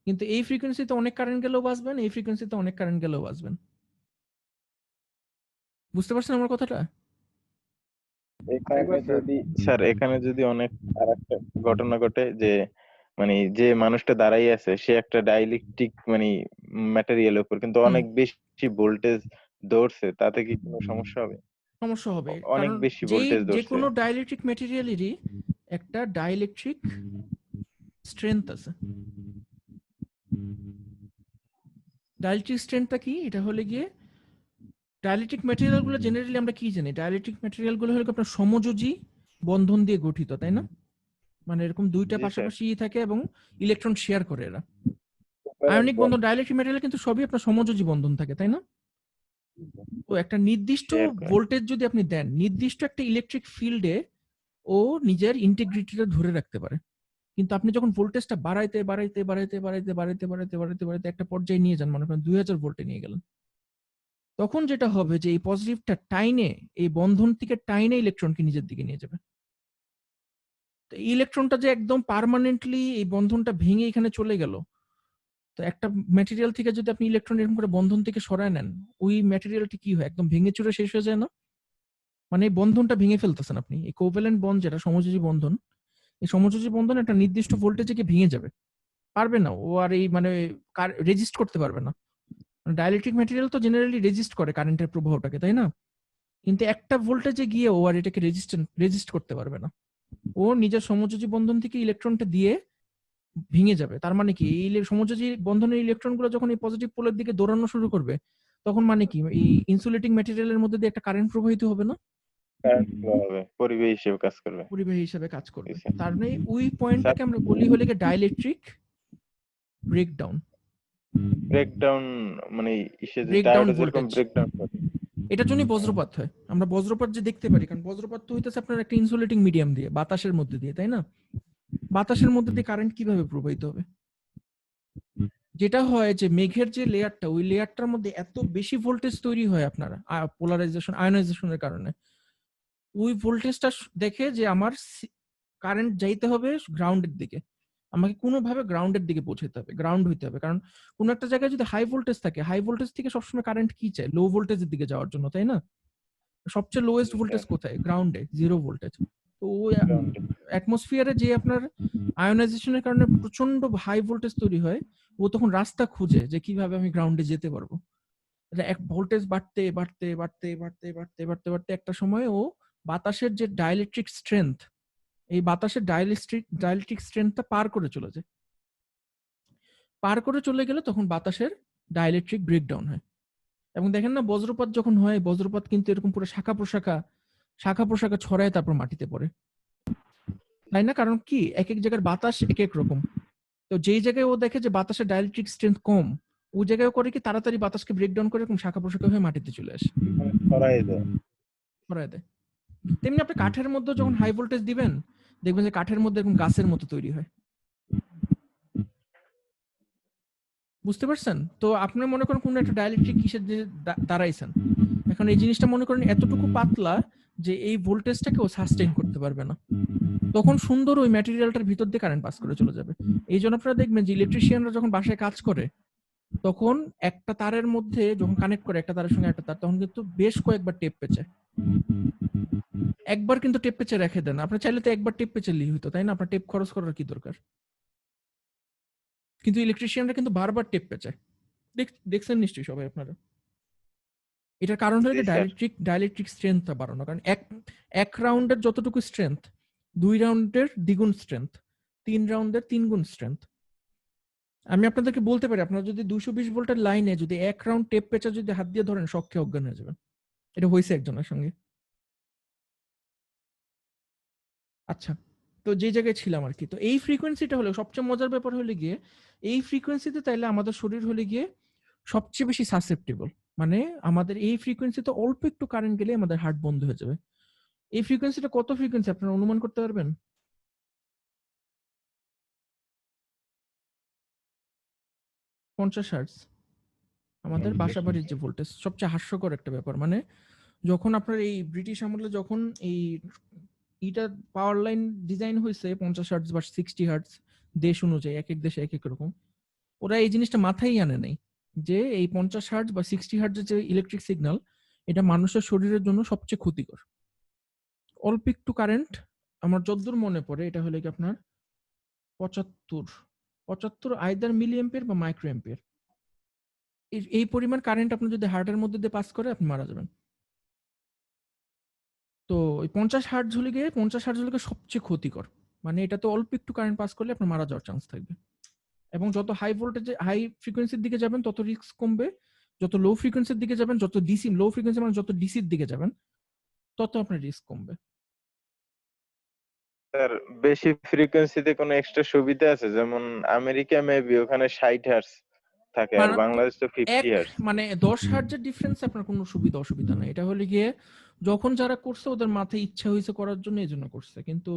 কিন্তু এই ফ্রিকোয়েন্সিতে অনেক কারেন্ট গেলেও বাঁচবেন, এই ফ্রিকোয়েন্সিতে অনেক কারেন্ট গেলেও বাঁচবেন। বুঝতে পারছেন আমার কথাটা? এখানে যদি স্যার এখানে যদি অনেক আরেকটা ঘটনা ঘটে যে মানে যে মানুষটা দাঁড়াই আছে সে একটা ডাইলেকট্রিক মানে ম্যাটেরিয়ালের উপর কিন্তু অনেক বেশি ভোল্টেজ ধরছে, তাতে কি কোনো সমস্যা হবে? সমস্যা হবে, অনেক কারণ বেশি যেই ভোল্টেজ যে ধরছে। কোনো ডাইলেকট্রিক ম্যাটেরিয়ালেরই একটা ডাইলেকট্রিক স্ট্রেংথ আছে। ডাইলেকট্রিক স্ট্রেংথটা কি? এটা হলে গিয়ে ডাইলেকট্রিক ম্যাটেরিয়াল গুলো জেনারেলি আমরা কি জানি, ডাইলেকট্রিক ম্যাটেরিয়াল গুলো হলো আপনার সমযোজী বন্ধন দিয়ে গঠিত, তাই না? মানে এরকম দুইটা জি স্যার। পাশাপাশি থাকে এবং ইলেকট্রন শেয়ার করে এরা। আয়নিক বন্ধন, ডাইলেকট্রিক ম্যাটেরিয়াল কিন্তু সবই আপনার সমযোজী বন্ধন থাকে, তাই না? তো একটা নির্দিষ্ট শেয়ার করে। ভোল্টেজ যদি আপনি দেন, নির্দিষ্ট একটা ইলেকট্রিক ফিল্ডে ও নিজের ইন্টিগ্রিটিটা ধরে রাখতে পারে। কিন্তু আপনি যখন ভোল্টেজটা বাড়াইতে বাড়াইতে বাড়াইতে বাড়াইতে বাড়াইতে বাড়াইতে বাড়াইতে বাড়াইতে একটা পর্যায়ে নিয়ে যান, মনে করেন 2000 ভোল্টে নিয়ে গেলেন, তখন যেটা হবে যে এই পজিটিভটা টাইনে, এই বন্ধন থেকে টাইনে ইলেকট্রনকে নিজের দিকে নিয়ে যাবে। তো এই ইলেকট্রনটা যে একদম পার্মানেন্টলি এই বন্ধনটা ভেঙে এখানে চলে গেল, তো একটা ম্যাটেরিয়াল থেকে যদি আপনি ইলেকট্রন এরকম করে বন্ধন থেকে সরায় নেন, ওই ম্যাটেরিয়ালটি কি হয়, একদম ভেঙে চুরে শেষ হয়ে যায় না? মানে এই বন্ধনটা ভেঙে ফেলতেছেন আপনি। এই কোভ্যালেন্ট বন্ড যেটা সমযোজী বন্ধন, এই সমযোজী বন্ধন একটা নির্দিষ্ট ভোল্টেজে গিয়ে ভেঙে যাবে, পারবে না ও আর এই মানে রেজিস্ট করতে পারবে না। ডাইলেকট্রিক ম্যাটেরিয়াল তো জেনারেলি রেজিস্ট করে কারেন্টের প্রবাহটাকে, তাই না? কিন্তু একটা ভোল্টেজে গিয়ে ও আর এটাকে রেজিস্ট করতে পারবে না। ও নিজের সমযোজী বন্ধন থেকে ইলেকট্রনটা দিয়ে ভেঙে যাবে। তার মানে কি, এই সমযোজী বন্ধনের ইলেকট্রনগুলো যখন এই পজিটিভ পোলের দিকে দৌড়ানো শুরু করবে, তখন মানে কি এই ইনসুলেটিং ম্যাটেরিয়ালের মধ্যে দিয়ে একটা কারেন্ট প্রবাহিত হবে না? কারেন্ট ফ্লো হবে, পরিবেশ হিসেবে কাজ করবে। পরিবাহী হিসেবে কাজ করবে। স্যার তার মানে ওই পয়েন্টটাকে আমরা বলি হলে ডাইলেকট্রিক ব্রেকডাউন। ব্রেকডাউন মানে ইসে যে ব্রেকডাউন ডায়োডে যেরকম ভোল্টেজ। ব্রেকডাউন করে। এটার জন্য বজ্রপাত হয়। আমরা বজ্রপাত যে দেখতে পারি, কারণ বজ্রপাত তো হইতেছে আপনার একটা ইনসুলেটিং মিডিয়াম দিয়ে, বাতাসের মধ্যে দিয়ে, তাই না? বাতাসের মধ্যে দিয়ে কারেন্ট কিভাবে প্রবাহিত হবে? যেটা হয় যে মেঘের যে লেয়ারটা, ওই লেয়ারটার মধ্যে এত বেশি ভোল্টেজ তৈরি হয় আপনার পোলারাইজেশন, আয়নাইজেশনের কারণে। ওই ভোল্টেজটা দেখে যে আমার কারেন্ট যাইতে হবে গ্রাউন্ডের দিকে, আমাকে কোনোভাবে গ্রাউন্ডের দিকে পৌঁছাতে হবে, গ্রাউন্ড হইতে হবে। কারণ কোন একটা জায়গায় যদি হাই ভোল্টেজ থাকে, হাই ভোল্টেজ থেকে সবসময় কারেন্ট কি চায়? লো ভোল্টেজের দিকে যাওয়ার জন্য, তাই না? সবচেয়ে লোয়েস্ট ভোল্টেজ কোথায়? গ্রাউন্ডে, 0 ভোল্টেজ। তো ওই অ্যাটমসফিয়ারে যে আপনার আয়নাইজেশনের কারণে প্রচন্ড হাই ভোল্টেজ তৈরি হয়, ও তখন রাস্তা খুঁজে যে কিভাবে আমি গ্রাউন্ডে যেতে পারবো। এক ভোল্টেজ বাড়তে বাড়তে বাড়তে বাড়তে বাড়তে বাড়তে বাড়তে একটা সময় ও বাতাসের যে ডাইলেকট্রিক স্ট্রেংথ, এই বাতাসের ডাইলেকট্রিক স্ট্রেংথটা পার করে চলে যায়। পার করে চলে গেলে তখন বাতাসের ডাইলেকট্রিক ব্রেকডাউন হয়। এবং দেখেন না, বজ্রপাত যখন হয়, বজ্রপাত কিন্তু এরকম পুরো শাখা প্রশাখা ছড়ায় তারপর মাটিতে পড়ে, তাই না? কারণ কি, এক এক জায়গার বাতাস এক এক রকম। তো যেই জায়গায় ও দেখে যে বাতাসের ডাইলেকট্রিক স্ট্রেংথ কম, ওই জায়গায় করে কি তাড়াতাড়ি বাতাসকে ব্রেকডাউন করে এরকম শাখা প্রশাখা হয়ে মাটিতে চলে আসে, ছড়াই দেয়। ছড়ায় দেয়। তেমনি আপনি কাঠের মধ্যে যখন হাই ভোল্টেজ দিবেন, দেখবেন যে কাঠের মধ্যে এরকম গাছের মতো তৈরি হয়। বুঝতে পারছেন? তো আপনি মনে করেন কোন একটা ডাইলেকট্রিক কিসের যে দাঁড়াইছেন, এখন এই জিনিসটা মনে করেন এতটুকু পাতলা যে এই ভোল্টেজটাকে ও সাস্টেইন করতে পারবে না, তখন সুন্দর ওই ম্যাটেরিয়ালটার ভিতর দিয়ে কারেন্ট পাস করে চলে যাবে। এই জন্য আপনারা দেখবেন যে ইলেকট্রিশিয়ানরা যখন বাসায় কাজ করে, তখন একটা তারের মধ্যে যখন কানেক্ট করে একটা তারের সঙ্গে একটা তার, তখন কিন্তু বেশ কয়েকবার টেপ পেঁচায়। একবার কিন্তু টেপ পেঁচে রেখে দেন, আপনি চাইলে তো একবার টেপ পেঁচালেই হইতো, তাই না? আপনার টেপ খরচ করার কি দরকার? কিন্তু ইলেকট্রিশিয়ানরা কিন্তু বারবার টেপ পেঁচায়। দেখছেন নিশ্চয়ই সবাই আপনারা। এটার কারণ হলো জি স্যার। ডাইলেকট্রিক স্ট্রেংথটা বাড়ানো। কারণ এক রাউন্ডের যতটুকু স্ট্রেংথ, 2 রাউন্ডের দ্বিগুণ স্ট্রেংথ, 3 রাউন্ডের 3 গুণ স্ট্রেংথ। আমি আপনাদেরকে বলতে পারি, আপনারা যদি 220 ভোল্টের লাইনে যদি 1 রাউন্ড টেপ পেঁচা যদি হাত দিয়ে ধরেন, শক খেয়ে অজ্ঞান হয়ে যাবেন। এটা হয়েছে একজনের সঙ্গে। আচ্ছা, তো যে জায়গায় ছিলাম আর কি, তো এই ফ্রিকোয়েন্সিটা হলো সবচেয়ে মজার ব্যাপার, হলে গিয়ে এই ফ্রিকোয়েন্সিতে তাইলে আমাদের শরীর হলে গিয়ে সবচেয়ে বেশি সাসেপ্টেবল। মানে আমাদের এই ফ্রিকোয়েন্সিতে অল্প একটু কারেন্ট গেলে আমাদের হার্ট বন্ধ হয়ে যাবে। এই ফ্রিকোয়েন্সিটা কত ফ্রিকোয়েন্সি আপনারা অনুমান করতে পারবেন? 50 হার্টজ। আমাদের বাসাবাড়ির যে ভোল্টেজ, সবচেয়ে হাস্যকর একটা ব্যাপার। মানে যখন আপনার এই ব্রিটিশ আমলে যখন এই ইটা পাওয়ার লাইন ডিজাইন হয়েছে 50 হার্টজ বা 60 হার্টজ, দেশ অনুযায়ী এক এক দেশে এক এক রকম, ওরা এই জিনিসটা মাথায় আনে নাই যে এই 50 হার্টজ বা 60 হার্টজের যে ইলেকট্রিক সিগন্যাল, এটা মানুষের শরীরের জন্য সবচেয়ে ক্ষতিকর। অল্প একটু কারেন্ট, আমার যতদূর মনে পড়ে এটা হলো কি আপনার 75 আইদার মিলি অ্যাম্পিয়ার বা মাইক্রো অ্যাম্পিয়ার। এই পরিমাণ কারেন্ট আপনি যদি হার্টের মধ্যে দিয়ে পাস করে, আপনি মারা যাবেন। তো ওই 50 হার্টজ হলে গিয়ে সবচেয়ে ক্ষতিকর। মানে এটাতে অল্প একটু কারেন্ট পাস করলে আপনার মারা যাওয়ার চান্স থাকবে। এবং যত হাই ভোল্টেজে হাই ফ্রিকোয়েন্সির দিকে যাবেন তত রিস্ক কমবে, যত লো ফ্রিকোয়েন্সির দিকে যাবেন, যত ডিসি লো ফ্রিকোয়েন্সি মানে যত ডিসির দিকে যাবেন, তত আপনার রিস্ক কমবে। স্যার বেশি ফ্রিকোয়েন্সিতে কোনো এক্সট্রা সুবিধা আছে? যেমন আমেরিকা মেবি ওখানে 60 হার্টজ থাকে, আর মানে বাংলাদেশ তো 50 এক হার্টজ। মানে 10 হার্টজের ডিফারেন্স আপনার কোনো সুবিধা অসুবিধা নেই। এটা হলে গিয়ে যখন যারা করছে ওদের মাথায় ইচ্ছা হয়েছে করার জন্য, এই জন্য করছে। কিন্তু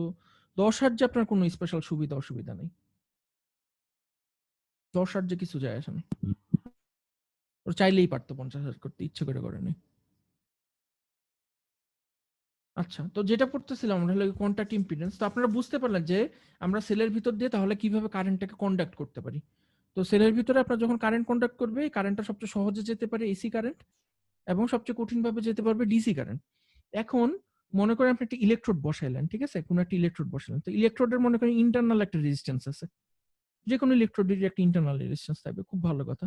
10 হার্টজে আপনার কোনো স্পেশাল সুবিধা অসুবিধা নেই। 10 হার্টজে কিছু যায় আসে না। ওরা চাইলেই পারতো 50 হার্টজ করতে, ইচ্ছে করে করেনি। আচ্ছা, তো যেটা পড়তেছিলাম আমরা হলো কন্ট্যাক্ট ইম্পিডেন্স। তো আপনারা বুঝতে পারলেন যে আমরা সেলের ভিতর দিয়ে তাহলে কিভাবে কারেন্টটাকে কন্ডাক্ট করতে পারি। তো সেলের ভিতরে আপনার যখন কারেন্ট কন্ডাক্ট করবে, কারেন্টটা সবচেয়ে সহজে যেতে পারে এসি কারেন্ট, এবং সবচেয়ে কঠিন ভাবে যেতে পারবে ডিসি কারেন্ট। এখন মনে করেন আপনি একটা ইলেকট্রোড বসাইলেন, ঠিক আছে, কোনো একটা ইলেকট্রোড বসাইলেন, তো ইলেকট্রোডের মনে করেন ইন্টারনাল একটা রেজিস্ট্যান্স আছে, যে কোনো ইলেকট্রোডের একটা ইন্টারনাল রেজিস্ট্যান্স থাকবে, খুব ভালো কথা।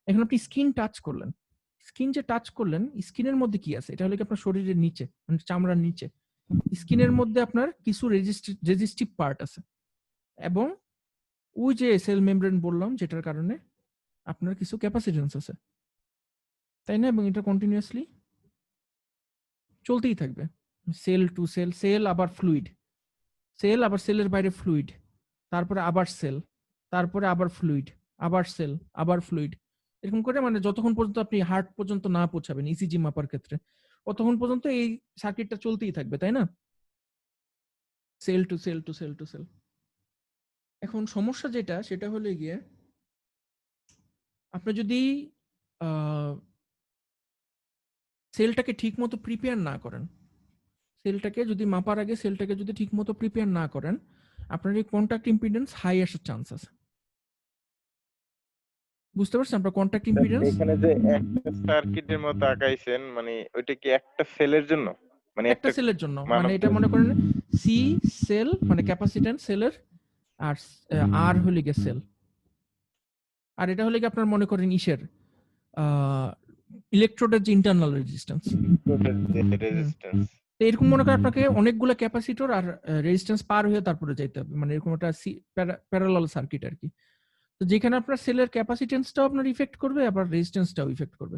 এখন আপনি স্কিন টাচ করলেন, স্কিন যে টাচ করলেন, স্কিনের মধ্যে কি আছে? এটা হলো কি আপনার শরীরের নিচে, মানে চামড়ার নিচে স্কিনের মধ্যে আপনার কিছু রেজিস্টিভ পার্ট আছে, এবং ওই যে সেল মেমব্রেন বললাম যেটার কারণে আপনার কিছু ক্যাপাসিটেন্স আছে, তাই না? এবং এটা কন্টিনিউয়াসলি চলতেই থাকবে, সেল টু সেল, সেল আবার ফ্লুইড, সেল আবার সেলের বাইরে ফ্লুইড, তারপরে আবার সেল, তারপরে আবার ফ্লুইড, আবার সেল, আবার ফ্লুইড, এরকম করে মানে যতক্ষণ পর্যন্ত আপনি হার্ট পর্যন্ত না পৌঁছাবেন ইসিজি মাপার ক্ষেত্রে, ততক্ষণ পর্যন্ত এই সার্কিটটা চলতেই থাকবে, তাই না? Cell to cell to cell to cell. এখন সমস্যা যেটা, সেটা হলো গিয়ে আপনি যদি সেলটাকে ঠিক মতো প্রিপেয়ার না করেন, সেলটাকে যদি মাপার আগে সেলটাকে যদি ঠিক মতো প্রিপেয়ার না করেন, আপনার এই কন্টাক্ট ইম্পিডেন্স হাই আসার চান্স আছে। বুঝতে পারছেন আপনার কন্টাক্ট ইম্পিডেন্স? এখানে যে একটা সার্কিটের মতো আঁকাইছেন, মানে ওইটা কি একটা সেলের জন্য, মানে একটা সেলের জন্য, মানে মানব এটা মনে করেন সি সেল মানে ক্যাপাসিট্যান্স সেলের, আর আর হলে গিয়ে সেল, আর এটা হলে কি আপনার মনে করেন ইসের ইলেকট্রোডের যে ইন্টারনাল রেজিস্ট্যান্স। রেজিস্ট্যান্স। তো এরকম মনে করেন আপনাকে অনেকগুলো ক্যাপাসিটর আর রেজিস্ট্যান্স পার হয়ে তারপরে যাইতে হবে, মানে এরকম একটা প্যারালাল সার্কিট আর কি। তো যেখানে আপনার সেলের ক্যাপাসিটেন্সটাও আপনার ইফেক্ট করবে, আবার রেজিস্ট্যান্সটাও ইফেক্ট করবে।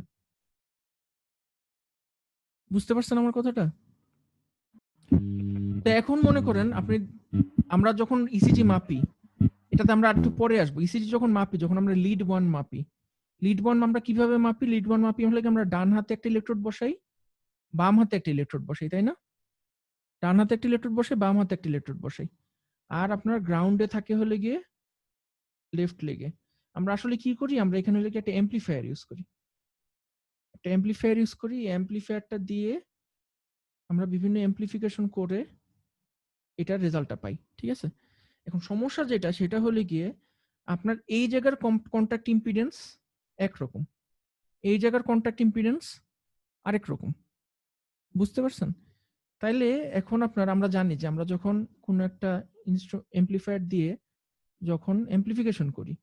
বুঝতে পারছেন আমার কথাটা? তো এখন মনে করেন আপনি, আমরা যখন ইসিজি মাপি, এটাতে আমরা একটু পরে আসবো, ইসিজি যখন মাপি, যখন আমরা লিড ওয়ান মাপি, লিড ওয়ান আমরা কিভাবে মাপি? লিড ওয়ান মাপি হলে আমরা ডান হাতে একটা ইলেকট্রোড বসাই, বাম হাতে একটা ইলেকট্রোড বসাই, তাই না? ডান হাতে একটা ইলেকট্রোড বসাই, বাম হাতে একটা ইলেকট্রোড বসাই, আর আপনার গ্রাউন্ডে থাকে হলে গিয়ে লেফট লেগে। আমরা আসলে কি করি? আমরা এখানে হলে একটা অ্যাম্পলিফায়ার ইউজ করি, একটা অ্যাম্পলিফায়ার ইউজ করি, অ্যাম্পলিফায়ারটা দিয়ে আমরা বিভিন্ন অ্যাম্পলিফিকেশন করে এটার রেজাল্টটা পাই, ঠিক আছে? এখন সমস্যা যেটা, সেটা হলে গিয়ে আপনার এই জায়গার কন্টাক্ট ইম্পিডেন্স একরকম, এই জায়গার কন্টাক্ট ইম্পিডেন্স আরেক রকম। বুঝতে পারছেন? তাইলে এখন আপনার, আমরা জানি যে আমরা যখন কোনো একটা অ্যাম্পলিফায়ার দিয়ে যখন অ্যাম্পলিফিকেশন করি,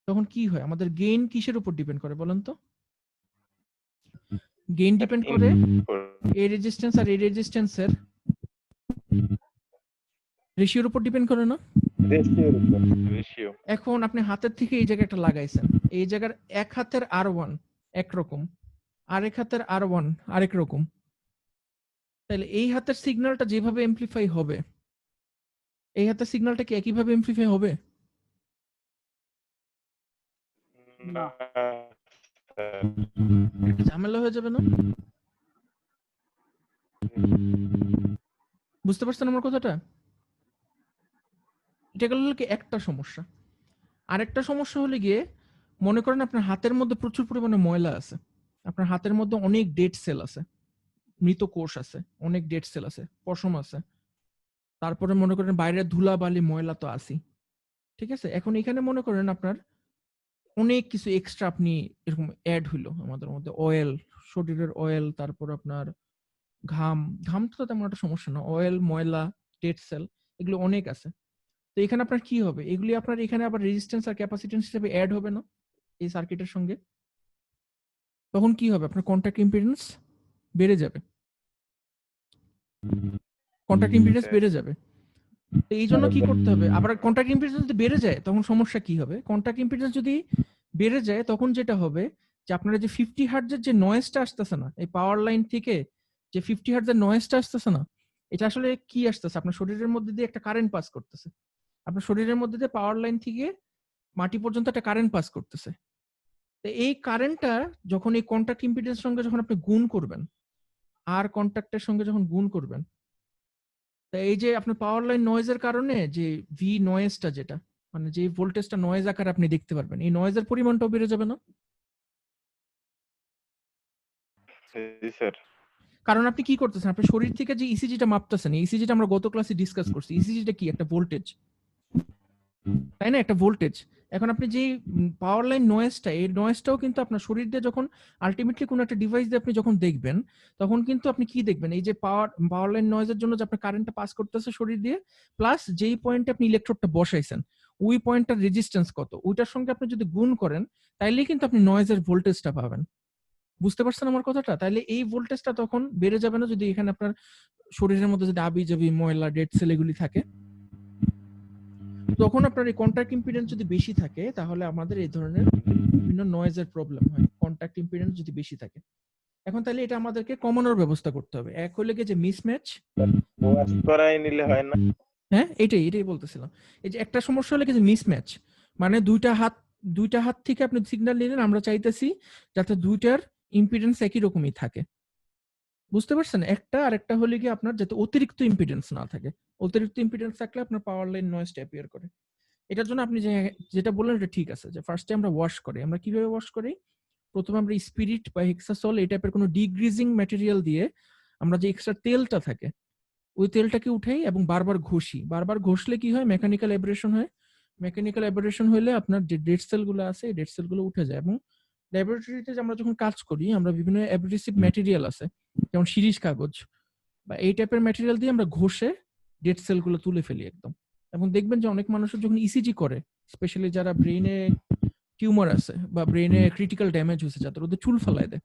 তখন কি হয়? আমাদের গেইন কিসের উপর ডিপেন্ড করে বলেন তো? গেইন ডিপেন্ড করে এই রেজিস্ট্যান্স আর এই রেজিস্ট্যান্সের রেশিওর উপর ডিপেন্ড করে না? রেশিও। এখন আপনি হাতের থেকে এই জায়গায় একটা লাগাইছেন, এই জায়গার এক হাতের R1 একরকম, আরেক হাতের R1 আরেক রকম, তাহলে এই হাতের সিগন্যালটা যেভাবে এমপ্লিফাই হবে, এই হাতের সিগন্যালটা কি একইভাবে এমপ্লিফাই হবে? না। ঝামেলা হয়ে যাবে না? বুঝতে পারছেন আমার কথাটা? এটা গেল কি একটা সমস্যা। আরেকটা সমস্যা হলে গিয়ে, মনে করেন আপনার হাতের মধ্যে প্রচুর পরিমাণে ময়লা আছে, আপনার হাতের মধ্যে অনেক ডেড সেল আছে, মৃত কোষ আছে, অনেক ডেড সেল আছে, পশম আছে, তারপরে মনে করেন বাইরের ধুলা বালি ময়লা তো আছেই, ঠিক আছে? এখন এখানে মনে করেন আপনার অনেক কিছু এক্সট্রা আপনি এরকম অ্যাড হইলো আমাদের মধ্যে, অয়েল, শরীরের অয়েল, তারপর আপনার ঘাম, ঘাম তো তেমন একটা সমস্যা না, অয়েল, ময়লা, ডেড সেল, এগুলো অনেক আছে। তো এখানে আপনার কি হবে? এগুলি আপনার এখানে আবার রেজিস্ট্যান্স আর ক্যাপাসিটেন্স হিসেবে অ্যাড হবে না এই সার্কিটের সঙ্গে? তখন কি হবে? আপনার কন্টাক্ট ইম্পিডেন্স বেড়ে যাবে, কন্টাক্ট ইম্পিডেন্স বেড়ে যাবে। তো এই জন্য কি করতে হবে? আবার কন্টাক্ট ইম্পিডেন্স যদি বেড়ে যায়, তখন সমস্যা কি হবে? কন্টাক্ট ইম্পিডেন্স যদি বেড়ে যায়, তখন যেটা হবে যে আপনারা যে 50 হার্টজের যে নয়েজটা আসতেছে না এই পাওয়ার লাইন থেকে, যে 50 হার্টজের নয়েজটা আসতেছে না, এটা আসলে কি আসতেছে? আপনার শরীরের মধ্যে দিয়ে একটা কারেন্ট পাস করতেছে, আপনার শরীরের মধ্যে দিয়ে পাওয়ার লাইন থেকে মাটি পর্যন্ত একটা কারেন্ট পাস করতেছে। তো এই কারেন্টটা যখন এই কন্টাক্ট ইম্পিডেন্স সঙ্গে যখন আপনি গুণ করবেন, আর কন্টাক্টের সঙ্গে যখন গুণ করবেন, তা এই যে আপনার পাওয়ার লাইন নয়েজের কারণে যে ভি নয়েজটা, যেটা মানে যে ভোল্টেজটা নয়েজ আকারে আপনি দেখতে পারবেন, এই নয়েজের পরিমাণটাও বেড়ে যাবে না? জি স্যার। কারণ আপনি কি করতেছেন? আপনি শরীর থেকে যে ইসিজিটা মাপতেছেন, ইসিজিটা আমরা গত ক্লাসে ডিসকাস করছি, ইসিজিটা কি? একটা ভোল্টেজ, তাই না? একটা ভোল্টেজ। এখন আপনি যে পাওয়ার লাইন নয়েজটা, এই নয়েজটাও কিন্তু আপনার শরীর দিয়ে যখন আলটিমেটলি কোনো একটা ডিভাইস দিয়ে আপনি যখন দেখবেন, তখন কিন্তু আপনি কি দেখবেন, এই যে পাওয়ার লাইন নয়েজের জন্য যে আপনার কারেন্টটা পাস করতেছে শরীর দিয়ে, প্লাস যেই পয়েন্টে আপনি ইলেকট্রোডটা বসাইছেন ওই পয়েন্টটার রেজিস্ট্যান্স কত, ওইটার সঙ্গে আপনি যদি গুণ করেন তাইলেই কিন্তু আপনি নয়েজের ভোল্টেজটা পাবেন। বুঝতে পারছেন আমার কথাটা? তাইলে এই ভোল্টেজটা তখন বেড়ে যাবে না যদি এখানে আপনার শরীরের মধ্যে যদি আবি-জাবি ময়লা ডেড সেল এগুলি থাকে। তখন আপনার এই কন্টাক্ট ইম্পিডেন্স যদি বেশি থাকে তাহলে আমাদের এই ধরনের বিভিন্ন নয়েজের প্রবলেম হয়, কন্টাক্ট ইম্পিডেন্স যদি বেশি থাকে। এখন তাহলে এটা আমাদেরকে কমানোর ব্যবস্থা করতে হবে। এক হলে কি যে মিসম্যাচ, ওয়াশ করাই নিলে হয় না? হ্যাঁ এটাই বলতেছিলাম। এই যে একটা সমস্যা হলে কি যে মিসম্যাচ, মানে দুইটা হাত থেকে আপনি সিগন্যাল নিলেন, আমরা চাইতেছি যাতে দুইটার ইম্পিডেন্স একই রকমই থাকে। বুঝতে পারছেন? একটা আর একটা হলে কি আপনার যাতে অতিরিক্ত ইম্পিডেন্স না থাকে। অতিরিক্ত ইম্পিডেন্স থাকলে আপনার পাওয়ার লাইন নয়েজটা অ্যাপিয়ার করে। এটার জন্য আপনি যেটা বললেন এটা ঠিক আছে, যে ফার্স্টে আমরা ওয়াশ করি। আমরা কিভাবে ওয়াশ করি? প্রথমে আমরা স্পিরিট বা হেক্সাসল এই টাইপের কোনো ডিগ্রিজিং ম্যাটেরিয়াল দিয়ে আমরা যে এক্সট্রা তেলটা থাকে ওই তেলটাকে উঠাই এবং বারবার ঘষি। বারবার ঘষলে কি হয়? মেকানিক্যাল অ্যাব্রেশন হয়। মেকানিক্যাল অ্যাব্রেশন হলে আপনার যে ডেড সেলগুলো আছে এই ডেড সেলগুলো উঠে যায়। এবং ল্যাবরেটরিতে আমরা যখন কাজ করি আমরা বিভিন্ন অ্যাব্রেসিভ ম্যাটেরিয়াল আছে, যেমন শিরিষ কাগজ বা এই টাইপের ম্যাটেরিয়াল দিয়ে আমরা ঘষে ডেড সেলগুলো তুলে ফেলি একদম। এবং দেখবেন যে অনেক মানুষের যখন ইসিজি করে, স্পেশালি যারা ব্রেইনে টিউমার আছে বা ব্রেইনে ক্রিটিক্যাল ড্যামেজ হয়েছে যাদের, ওদের চুল ফালায় দেয়।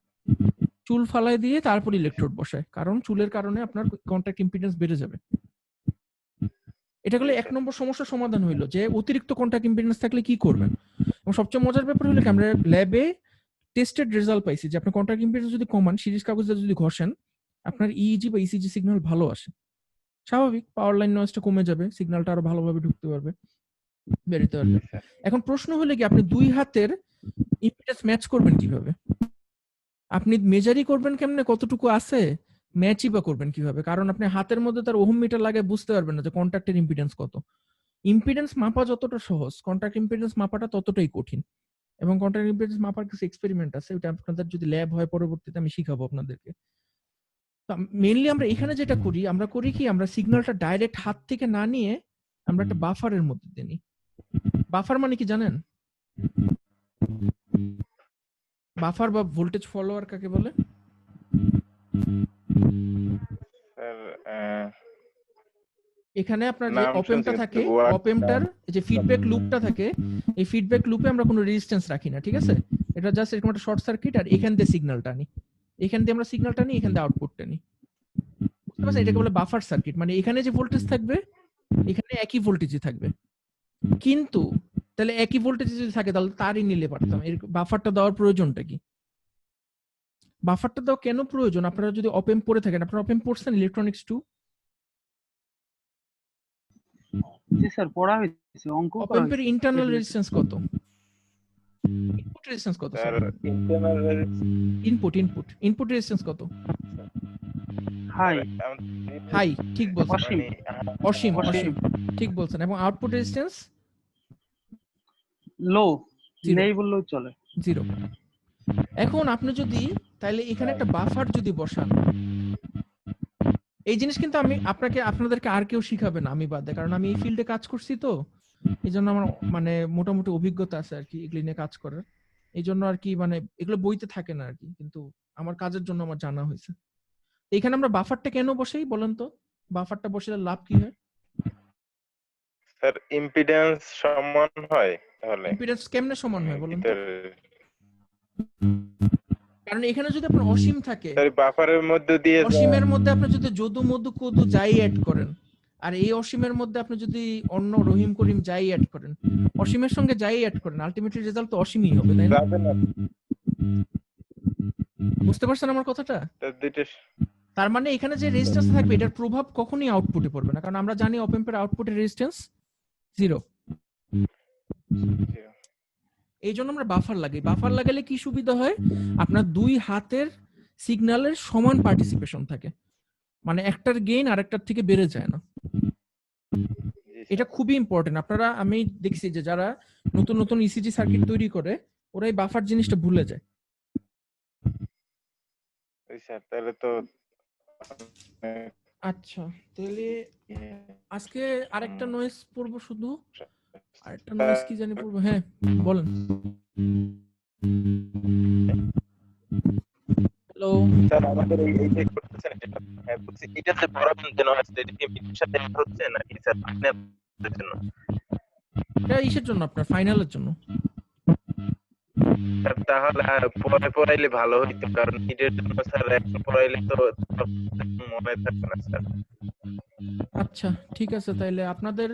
চুল ফালায় দিয়ে তারপর ইলেকট্রোড বসায়, কারণ চুলের কারণে আপনার কন্টাক্ট ইম্পিডেন্স বেড়ে যাবে। এটা গেলে এক নম্বর সমস্যার সমাধান হইলো যে অতিরিক্ত কন্টাক্ট ইম্পিডেন্স থাকলে কি করবেন। এবং সবচেয়ে মজার ব্যাপার হলো কি আমরা ল্যাবে টেস্টেড রেজাল্ট পাইছি যে আপনি কন্টাক্ট ইম্পিডেন্স যদি কমান, শিরিষ কাগজে যদি ঘষেন, আপনার ইইজি বা ইসিজি সিগন্যাল ভালো আসে। স্বাভাবিক, পাওয়ার লাইন নয়েজটা কমে যাবে, সিগন্যালটা আরো ভালোভাবে ঢুকতে পারবে, বেরোতে পারবে। এখন প্রশ্ন হলো কি আপনি দুই হাতের ইম্পিডেন্স ম্যাচ করবেন কিভাবে? আপনি মেজারই করবেন কেমনে কতটুকু আছে, ম্যাচই বা করবেন কিভাবে? কারণ আপনি হাতের মধ্যে তার ওহম মিটার লাগে বুঝতে পারবেন না যে কন্টাক্টের ইম্পিডেন্স কত। ইম্পিডেন্স মাপা যতটা সহজ, কন্টাক্ট ইম্পিডেন্স মাপাটা ততটাই কঠিন। এবং কন্টাক্ট ইম্পিডেন্স মাপার কিছু এক্সপেরিমেন্ট আছে, ওটা আপনাদের যদি ল্যাব হয় পরবর্তীতে আমি শিখাবো আপনাদেরকে। মেইনলি আমরা এখানে যেটা করি, আমরা করি কি আমরা সিগন্যালটা ডাইরেক্ট হাত থেকে না নিয়ে আমরা একটা বাফারের মধ্যে দিয়ে নিই। বাফার মানে কি জানেন? বাফার বা ভোল্টেজ ফলোয়ার কাকে বলে? স্যার এখানে আপনার যে নাম শুনছি অপেমটা কিন্তু থাকে, word অপেমটার যে ফিডব্যাক লুপটা থাকে, এই ফিডব্যাক লুপে আমরা কোনো রেজিস্ট্যান্স রাখি না, ঠিক আছে? এটা জাস্ট এরকম একটা শর্ট সার্কিট, আর এখান দিয়ে সিগন্যালটা আনি, এখান দিয়ে আমরা সিগন্যালটা নিই, এখান দিয়ে আউটপুটটা নিই। বুঝতে পারছেন? এটাকে বলে বাফার সার্কিট। মানে এখানে যে ভোল্টেজ থাকবে এখানে একই ভোল্টেজই থাকবে, কিন্তু তাহলে একই ভোল্টেজ যদি থাকে তাহলে তারই নিলে পারতাম। এর বাফারটা দেওয়ার প্রয়োজনটা কি? বাফারটা দেওয়া কেন প্রয়োজন? আপনারা যদি অপেম পড়ে থাকেন, আপনারা অপেম পড়ছেন ইলেকট্রনিক্স 2? জি স্যার, পড়া হয়েছে, অঙ্ক করা অপেম্পের হয়েছে। ইন্টারনাল রেজিস্ট্যান্স কত? ইনপুট রেজিস্ট্যান্স কত sir sir? Internal input resistance কত? হাই হাই, ঠিক বলছেন। অসীম। অসীম, অসীম। ঠিক বলছেন। এবং আউটপুট রেজিস্ট্যান্স লো, Zero. নেই বললেও চলে। 0। এখন আপনি যদি তাহলে এখানে একটা বাফার যদি বসান, এই জিনিস কিন্তু আমি আপনাদেরকে আর কেউ শিখাবে না আমি বাদে, কারণ আমি এই ফিল্ডে কাজ করছি তো, এই জন্য আমার মানে মোটামুটি অভিজ্ঞতা আছে আর কি এগুলি নিয়ে কাজ করার। এই জন্য আর কি মানে এগুলো বইতে থাকে না আর কি, কিন্তু আমার কাজের জন্য আমার জানা হয়েছে। এখানে আমরা বাফারটা কেন বসাই বলেন তো? বাফারটা বসালে লাভ কি হয়? স্যার ইম্পিডেন্স সমান হয় তাহলে ইম্পিডেন্স কেমনে সমান হয় বলেন তো? ভিতরে কারণ এখানে যদি আপনার অসীম থাকে, স্যার বাফারের মধ্যে দিয়ে অসীমের মধ্যে আপনি যদি যদু মধু কদু যাই অ্যাড করেন, আর এই অসীমের মধ্যে আপনি যদি অন্য রহিম করিম যাই অ্যাড করেন, অসীমের সঙ্গে যাই অ্যাড করেন, আলটিমেটলি রেজাল্ট তো অসীমই হবে, তাই না? যাবে না বুঝতে পারছেন আমার কথাটা? স্যার দুইটা তার মানে এখানে যে রেজিস্ট্যান্স থাকবে এটার প্রভাব কখনোই আউটপুটে পড়বে না, কারণ আমরা জানি অপেম্পের আউটপুটের রেজিস্ট্যান্স 0। এই জন্য আমরা বাফার লাগাই। বাফার লাগালে কি সুবিধা হয়? আপনার দুই হাতের সিগন্যালের সমান পার্টিসিপেশন থাকে, মানে একটার গেইন আরেকটার থেকে বেড়ে যায় না। এটা খুবই ইম্পর্টেন্ট। আপনারা আমি দেখছি যে যারা নতুন নতুন ইসিজি সার্কিট তৈরি করে ওরা এই বাফার জিনিসটা ভুলে যায়। স্যার তাহলে তো আচ্ছা, তাহলে আজকে আরেকটা নয়েজ পড়বো শুধু, আরেকটা নয়েজ কি জানি পড়বো। হ্যাঁ বলেন। হ্যালো, স্যার আমাদের এই যে করতেছেন এটা, হ্যাঁ বলছি এটা যে পড়াবেন যেন আসলে এটা কি মিটির সাথে add হচ্ছে নাকি স্যার আপনার জন্য? এটা ইসের জন্য, আপনার ফাইনালের জন্য। স্যার তাহলে পরে পড়াইলে ভালো হইতো, কারণ মিটের জন্য স্যার এখন পড়াইলে তো সব মনে থাকবে না স্যার। আচ্ছা ঠিক আছে, তাইলে আপনাদের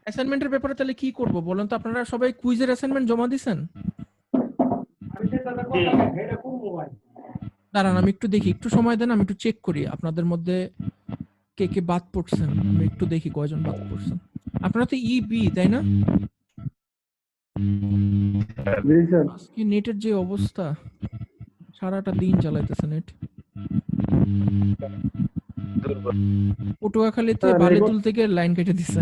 অ্যাসাইনমেন্টের ব্যাপারে তাহলে কি করব বলেন তো? আপনারা সবাই কুইজের অ্যাসাইনমেন্ট জমা দিছেন? দাঁড়ান আমি একটু দেখি, একটু সময় দেন, আমি একটু চেক করি আপনাদের মধ্যে কে কে বাদ পড়ছেন। আমি একটু দেখি কয়জন বাদ পড়ছেন। আপনারা তো ইবি তাই না? জি স্যার। আজকে নেটের যে অবস্থা, সারাটা দিন চালাইতেছে নেট। দুর্বল। পটুয়াখালীতে স্যার, বালিতুল থেকে লাইন কেটে দিছে।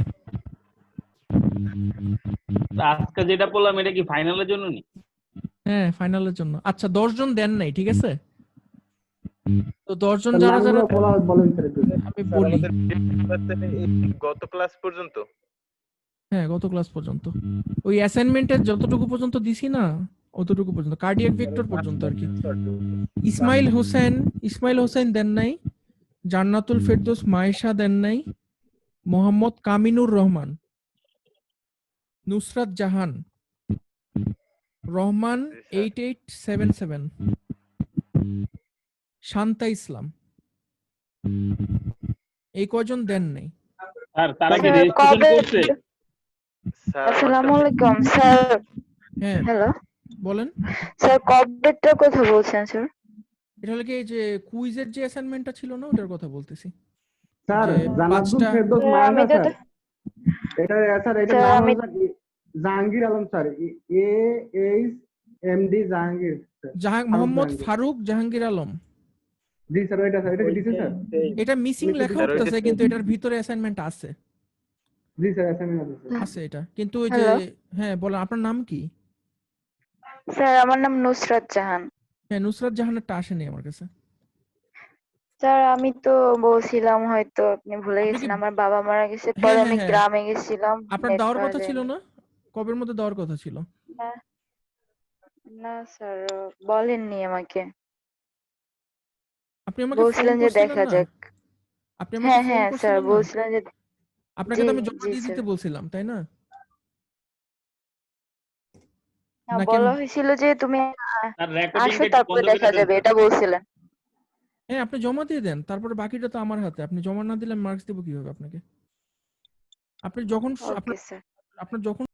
তা আজকে যেটা বললাম এটা কি ফাইনালের জন্য নি? হ্যাঁ ফাইনালের জন্য। আচ্ছা 10 জন দেন নাই, ঠিক আছে? তো 10 জন যারা যারা বলেন স্যার একটু। আমি স্যার বলি। আমাদের গত ক্লাস পর্যন্ত হ্যাঁ গত ক্লাস পর্যন্ত, ওই অ্যাসাইনমেন্টের যতটুকু পর্যন্ত দিছি না অতটুকু পর্যন্ত, কার্ডিয়াক ভেক্টর পর্যন্ত আর কি। ইসমাইল হোসেন দেন নাই, জান্নাতুল ফেরদৌস মায়েশা দেন নাই, মোহাম্মদ কামিনুর রহমান, নুসরাত জাহান, রহমান 8877, শান্তা ইসলাম, এই কয়জন দেন নাই। স্যার তারা কি স্যার, রেজিস্ট্রেশন কবে- করছে? স্যার আসসালামু আলাইকুম স্যার। হ্যাঁ হ্যালো বলেন। স্যার, কবেরটার কথা বলছেন স্যার? এটা হলো কি, এই যে কুইজের যে অ্যাসাইনমেন্টটা ছিল না ওটার কথা বলতেছি। স্যার যে জান্নাতুল 5টা ফেরদৌস স্যার, মায়েশা আমি স্যার, তো- এটা স্যার এটা স্যার, নাম আমি- হলো sir Jahangir Alam sir, AHMD Jahangir sir. Mohammad Jahangir. Faruk Jahangir Alam. জি স্যার ওইটা স্যার, এটা কি দিছে স্যার? এটা মিসিং লেখা স্যার, ওইটা উঠতেছে, কিন্তু এটার ভিতরে অ্যাসাইনমেন্ট আছে। জি স্যার অ্যাসাইনমেন্ট আছে স্যার। আছে এটা, কিন্তু ওই যে হ্যালো। হ্যাঁ বলেন আপনার নাম কি? স্যার আমার নাম নুসরাত জাহান। হ্যাঁ নুসরাত জাহানেরটা আসেনি আমার কাছে। স্যার আমি তো বলছিলাম, হয়তো আপনি ভুলে আপনি গেছেন, কি- আমার বাবা মারা গেছে, হ্যাঁ, পরে হ্যাঁ, আমি হ্যাঁ। গ্রামে গেছিলাম। আপনার নেট দেওয়ার পাওয়া কথা ছিল যায়নি। না? কবের মধ্যে দেওয়ার কথা ছিল? না স্যার, বলেননি আমাকে, আপনি আমাকে ফোন বলছিলেন যে করছিলেন দেখা না? যাক। আপনি আমাকে হ্যাঁ ফোন হ্যাঁ স্যার, করছিলেন না? বলছিলেন যে আপনাকে তো জি, আমি জমা জি, দিয়ে দিতে স্যার। বলছিলাম তাই না? হ্যাঁ, নাকি বলা হয়েছিল যে তুমি তার রেকর্ডিংটা আসো একটু তারপরে বন্ধ করে দেখা দেন যাবে, স্যার। এটা বলছিলেন। হ্যাঁ আপনি জমা দিয়ে দেন, তারপরে বাকিটা তো আমার হাতে। আপনি জমা না দিলে মার্কস দেবো কিভাবে আপনাকে? আপনি যখন ওকে স্যার। আপনার যখন